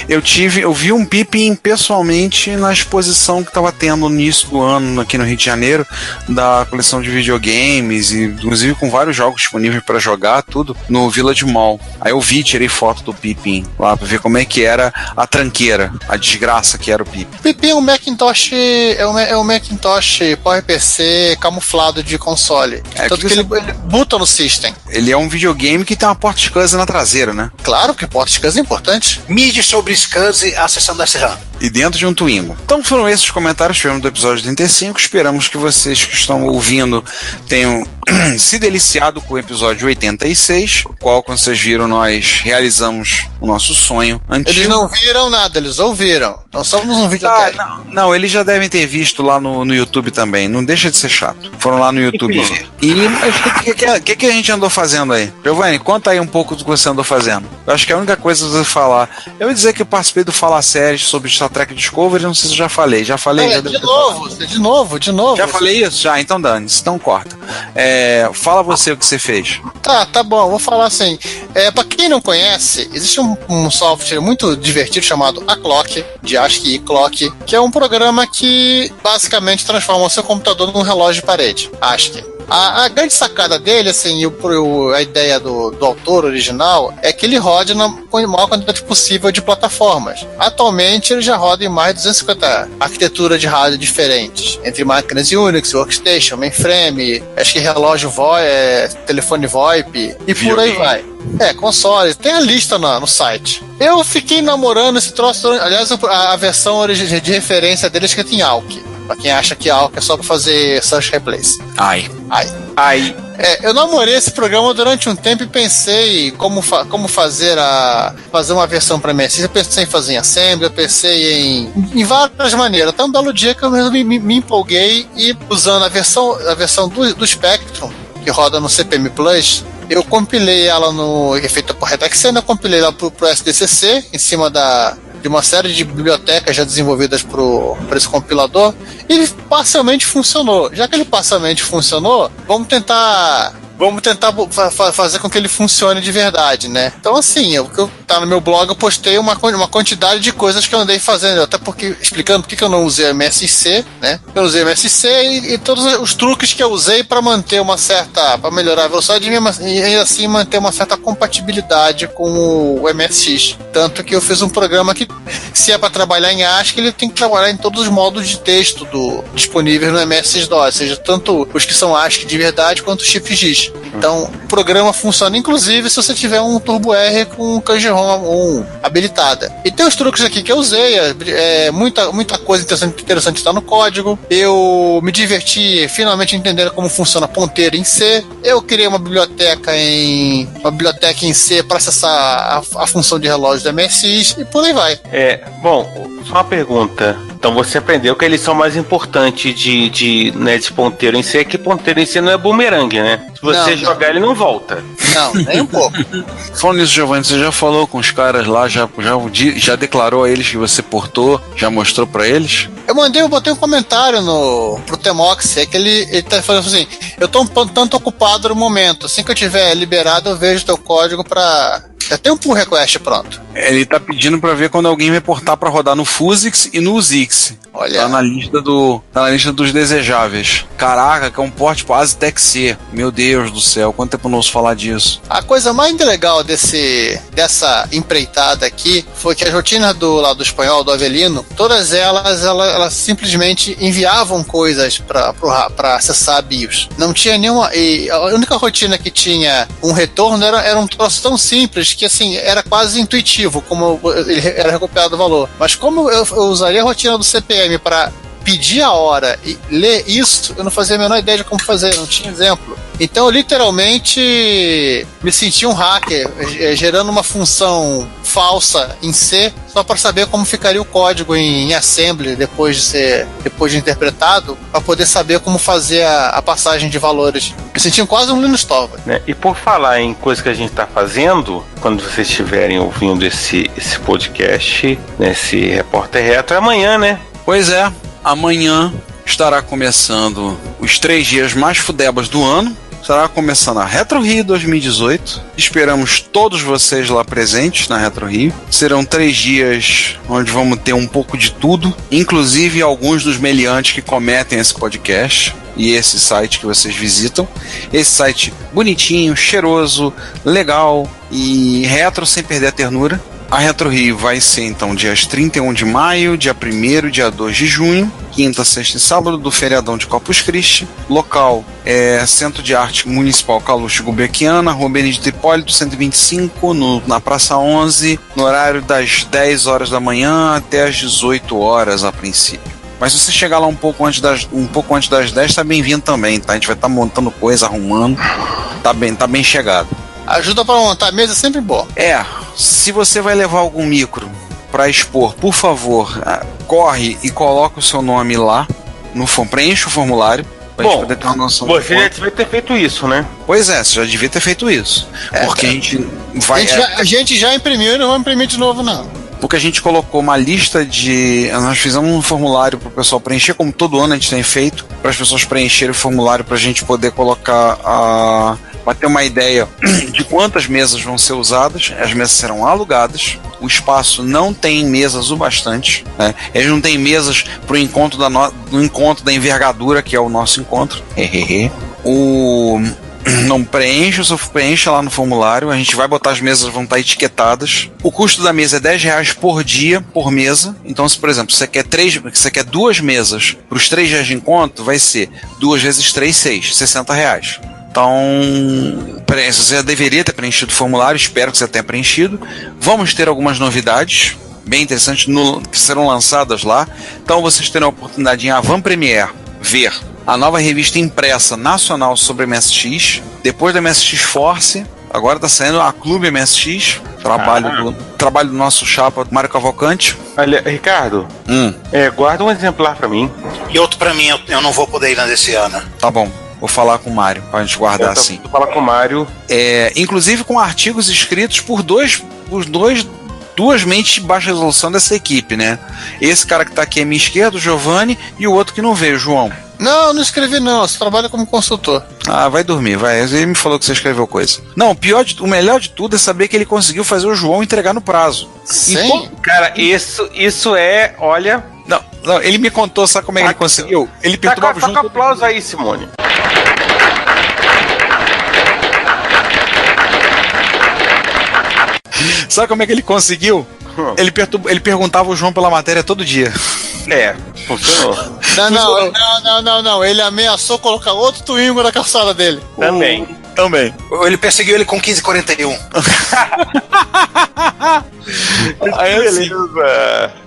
Eu vi um Pippin pessoalmente na exposição que estava tendo no início do ano aqui no Rio de Janeiro, da coleção de videogames, e inclusive com vários jogos disponíveis para jogar, tudo, no Village Mall. Aí eu tirei foto do Pippin lá para ver como é que era a tranqueira, a desgraça que era o Pippin. Pippin é um Macintosh, é um Macintosh PowerPC camuflado de console. Tanto que ele boota no System. Ele é um videogame que tem uma porta SCSI na traseira, né? Claro que porta SCSI é importante. MIDI sobre SCSI, a seção da SRAM. E dentro de um Twingo. Então foram esses comentários que tivemos do episódio 35. Esperamos que vocês que estão ouvindo tenham se deliciado com o episódio 86, o qual, como vocês viram, nós realizamos o nosso sonho antigo. Eles não viram nada, eles ouviram. Nós somos um vídeo. Não, eles já devem ter visto lá no YouTube também. Não deixa de ser chato. Foram lá no YouTube ver. E o que a gente andou fazendo aí? Giovanni, conta aí um pouco do que você andou fazendo. Eu acho que a única coisa que você falar... Eu ia dizer que eu participei do Fala Séries sobre Star Trek Discovery, não sei se eu já falei. Já falei? De novo. Já falei isso? Já? Então dane-se, então corta. Fala você o que você fez. Tá bom, vou falar assim. Pra quem não conhece, existe um software muito divertido chamado A-Clock, de ASCII Clock, que é um programa que basicamente transforma o seu computador num relógio de parede. ASCII. A grande sacada dele, assim, a ideia do autor original é que ele roda na maior quantidade possível de plataformas. Atualmente ele já roda em mais de 250 arquiteturas de rádio diferentes, entre máquinas Unix, Workstation, Mainframe, acho que relógio telefone VoIP e por aí vai. Console, tem a lista no site. Eu fiquei namorando esse troço, aliás, a versão de referência dele é escrita em AUK. Pra quem acha que AUK é só pra fazer Search Replace. Ai. Eu namorei esse programa durante um tempo e pensei como fazer uma versão para MSX. Eu pensei em fazer em Assembly, eu pensei em várias maneiras. Até um belo dia que eu me empolguei e usando a versão do Spectrum, que roda no CPM Plus, eu compilei ela feita por Retaxena, eu compilei ela pro SDCC, em cima de uma série de bibliotecas já desenvolvidas para esse compilador, e ele parcialmente funcionou. Já que ele parcialmente funcionou, vamos tentar fazer com que ele funcione de verdade, né? Então, assim, tá no meu blog, eu postei uma quantidade de coisas que eu andei fazendo, até porque, explicando por que eu não usei MSC, né? Eu usei MSC e todos os truques que eu usei para melhorar a velocidade e ainda assim manter uma certa compatibilidade com o MSX. Tanto que eu fiz um programa que, se é para trabalhar em ASCII, ele tem que trabalhar em todos os modos de texto disponíveis no MSX-DOS, seja tanto os que são ASCII de verdade quanto os chips GIS. Então, o programa funciona, inclusive, se você tiver um Turbo R com Kanji-ROM habilitada. E tem os truques aqui que eu usei, muita coisa interessante está no código. Eu me diverti finalmente entendendo como funciona ponteiro em C. Eu criei uma biblioteca em C para acessar a função de relógio da MSX e por aí vai. Bom, só uma pergunta. Então você aprendeu que a lição mais importante de ponteiro em C é que ponteiro em C não é bumerangue, né? Se você jogar, ele não volta. Não, nem um pouco. Falando nisso, Giovanni, você já falou com os caras lá, já declarou a eles que você portou, já mostrou pra eles? Eu botei um comentário pro Temox, é que ele tá falando assim, eu tô um tanto ocupado no momento, assim que eu tiver liberado eu vejo teu código pra... Já tem um pull request pronto. Ele tá pedindo pra ver quando alguém vai portar pra rodar no Fusix e no Uzix. Olha. Tá na lista dos desejáveis. Caraca, que é um porte pro Aztec C. Meu Deus do céu, quanto tempo eu não ouço falar disso. A coisa mais legal dessa empreitada aqui foi que as rotinas do espanhol, do Avelino, todas elas simplesmente enviavam coisas pra acessar a BIOS. Não tinha nenhuma... E a única rotina que tinha um retorno era um troço tão simples que assim, era quase intuitivo como ele era recuperado o valor. Mas como eu usaria a rotina do CPM para pedir a hora e ler isso, eu não fazia a menor ideia de como fazer, não tinha exemplo. Então eu literalmente me senti um hacker gerando uma função falsa em C só para saber como ficaria o código em assembly depois de interpretado, para poder saber como fazer a passagem de valores. Me senti quase um Linus Torvalds. Né? E por falar em coisa que a gente está fazendo, quando vocês estiverem ouvindo esse podcast, esse Repórter Retro, é amanhã, né? Pois é, amanhã estará começando os 3 dias mais fudebas do ano. Estará começando a Retro Rio 2018. Esperamos todos vocês lá presentes na Retro Rio. Serão 3 dias onde vamos ter um pouco de tudo, inclusive alguns dos meliantes que cometem esse podcast e esse site que vocês visitam. Esse site bonitinho, cheiroso, legal e retro sem perder a ternura. A Retro Rio vai ser então dias 31 de maio, dia 1º, dia 2 de junho, quinta, sexta e sábado do feriadão de Corpus Christi. Local é Centro de Arte Municipal Calouste Gulbenkian, Rua Benedito Hipólito, 125, na Praça 11, no horário das 10 horas da manhã até as 18 horas a princípio. Mas se você chegar lá um pouco antes das 10, tá bem-vindo também, tá? A gente vai estar montando coisa, arrumando, tá bem chegado. Ajuda para montar a mesa é sempre bom. Se você vai levar algum micro para expor, por favor, corre e coloca o seu nome lá, preenche o formulário. Bom, poder ter uma noção você já devia ter feito isso, né? Pois é, você já devia ter feito isso. Porque a gente vai... A gente já imprimiu e não vai imprimir de novo, não. Porque a gente colocou uma lista de... Nós fizemos um formulário para o pessoal preencher, como todo ano a gente tem feito, para as pessoas preencherem o formulário para a gente poder colocar para ter uma ideia de quantas mesas vão ser usadas. As mesas serão alugadas. O espaço não tem mesas o bastante, né? Eles não tem mesas para o encontro da envergadura, que é o nosso encontro. Não preencha lá no formulário. A gente vai botar as mesas, vão estar etiquetadas. O custo da mesa é R$10 por dia, por mesa. Então, se por exemplo, você quer 2 mesas para os 3 dias de encontro, vai ser 2 vezes 3, 6, R$60. Então, você já deveria ter preenchido o formulário, espero que você tenha preenchido. Vamos ter algumas novidades bem interessantes que serão lançadas lá. Então, vocês terão a oportunidade em Avant Premiere ver a nova revista impressa nacional sobre MSX. Depois da MSX Force, agora está saindo a Clube MSX, trabalho do nosso chapa Mário Cavalcante. Olha, Ricardo, guarda um exemplar para mim. E outro para mim, eu não vou poder ir desse ano. Tá bom. Vou falar com o Mário, pra gente guardar assim. Vou falar com o Mário. Inclusive com artigos escritos por duas mentes de baixa resolução dessa equipe, né? Esse cara que tá aqui à minha esquerda, o Giovanni, e o outro que não veio, o João. Não escrevi não, você trabalha como consultor. Vai dormir, vai. Ele me falou que você escreveu coisa. Não, o melhor de tudo é saber que ele conseguiu fazer o João entregar no prazo. Sim. Cara, isso é, olha... Não, ele me contou, sabe como é que ele conseguiu? Ele perturbava o João. Toca aplauso aí, Simone. Sabe como é que ele conseguiu? Ele perguntava o João pela matéria todo dia. Funcionou. Não. Ele ameaçou colocar outro Twingo na calçada dele. Também. Ele perseguiu ele com 1541. Aí, assim,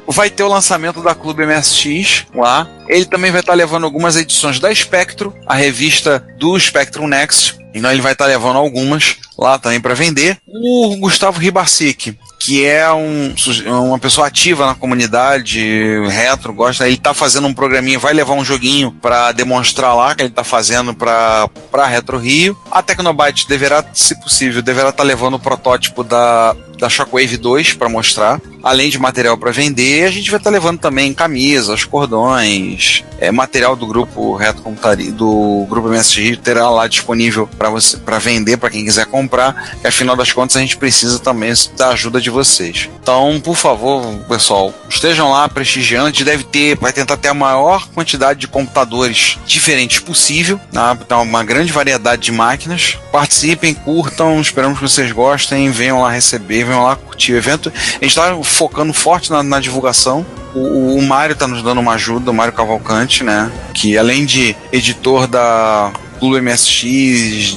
vai ter o lançamento da Clube MSX lá. Ele também vai estar levando algumas edições da Spectrum, a revista do Spectrum Next. Então ele vai estar levando algumas lá também para vender. O Gustavo Ribarcic, que é uma pessoa ativa na comunidade retro, ele tá fazendo um programinha, vai levar um joguinho para demonstrar lá que ele tá fazendo para Retro Rio. A Tecnobyte deverá, se possível, estar levando o protótipo da Shockwave 2 para mostrar. além de material para vender, a gente vai estar levando também camisas, cordões, material do grupo Retrocomputaria, do grupo MSX, terá lá disponível para você, para vender, para quem quiser comprar. E afinal das contas a gente precisa também da ajuda de vocês. Então, por favor, pessoal, estejam lá prestigiando. A gente vai tentar ter a maior quantidade de computadores diferentes possível, tá? Uma grande variedade de máquinas. Participem, curtam, esperamos que vocês gostem, venham lá receber, venham lá curtir o evento. A gente está focando forte na divulgação. O Mário está nos dando uma ajuda, o Mário Cavalcante, né? Que além de editor da Clube MSX,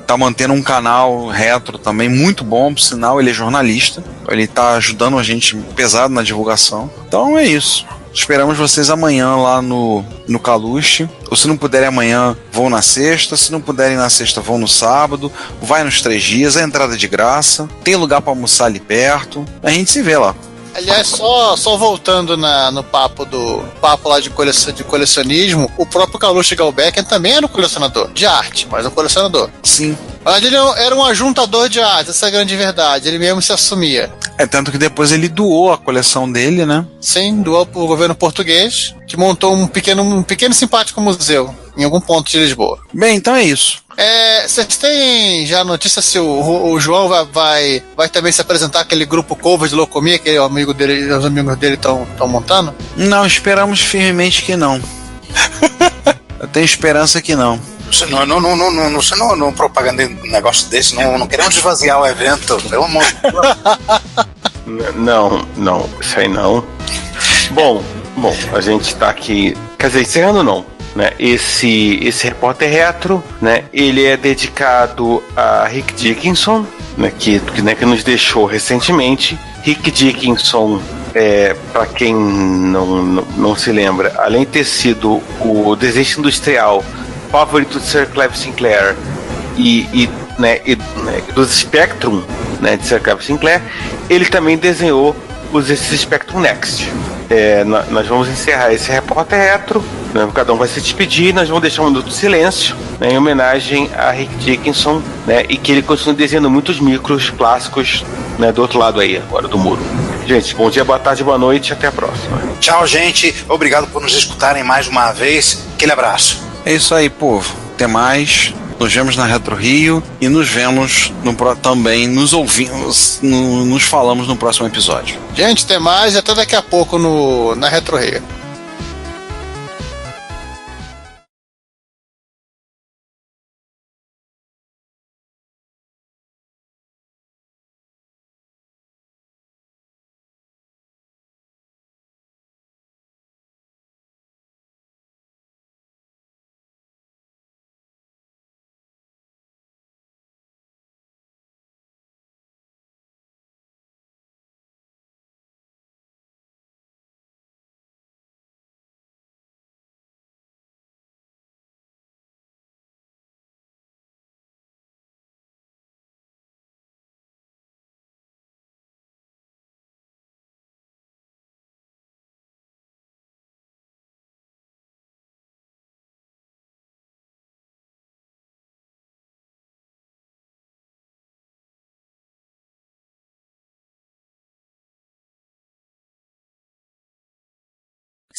tá mantendo um canal retro também muito bom, por sinal, ele é jornalista, ele tá ajudando a gente pesado na divulgação. Então é isso. Esperamos vocês amanhã lá no Caluche. Ou se não puderem amanhã, vão na sexta. Se não puderem na sexta, vão no sábado. Vai nos 3 dias, a entrada é de graça. Tem lugar para almoçar ali perto. A gente se vê lá. Aliás, só voltando no papo lá de colecionismo, o próprio Kalushi Galbecken também era um colecionador de arte, mas um colecionador. Sim. Mas ele era um ajuntador de arte, essa é a grande verdade, ele mesmo se assumia. Tanto que depois ele doou a coleção dele, né? Sim, doou pro governo português, que montou um pequeno e simpático museu em algum ponto de Lisboa. Bem, então é isso. Vocês têm já notícia se o João vai também se apresentar aquele grupo cover de Locomia que os amigos dele estão montando? Não, esperamos firmemente que não. Eu tenho esperança que não. Você não propaganda um negócio desse, não queremos esvaziar o evento, pelo amor de Deus. Não, isso aí não. Bom, a gente tá aqui, quer dizer, encerrando não, né? Esse Repórter Retro, né? Ele é dedicado a Rick Dickinson, né? Que nos deixou recentemente. Rick Dickinson, para quem não se lembra, além de ter sido o desenho industrial favorito de Sir Clive Sinclair e dos Spectrum, né, de Sir Clive Sinclair, ele também desenhou os Spectrum Next. Nós vamos encerrar esse Repórter Retro, né, cada um vai se despedir, nós vamos deixar um minuto de silêncio, né, em homenagem a Rick Dickinson, né, e que ele continua desenhando muitos micros clássicos, né, do outro lado aí, agora do muro. Gente, bom dia, boa tarde, boa noite, até a próxima. Tchau, gente, obrigado por nos escutarem mais uma vez, aquele abraço. É isso aí, povo. Até mais. Nos vemos na Retro Rio e nos vemos também, nos ouvimos, nos falamos no próximo episódio. Gente, até mais e até daqui a pouco na Retro Rio.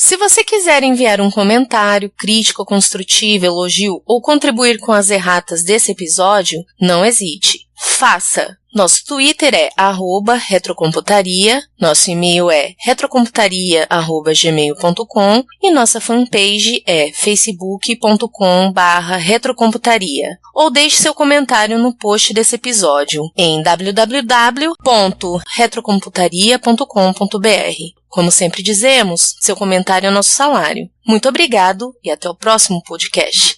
Se você quiser enviar um comentário, crítica construtiva, elogio ou contribuir com as erratas desse episódio, não hesite. Faça! Nosso Twitter é @retrocomputaria, nosso e-mail é retrocomputaria@gmail.com e nossa fanpage é facebook.com/retrocomputaria. Ou deixe seu comentário no post desse episódio em www.retrocomputaria.com.br. Como sempre dizemos, seu comentário é nosso salário. Muito obrigado e até o próximo podcast.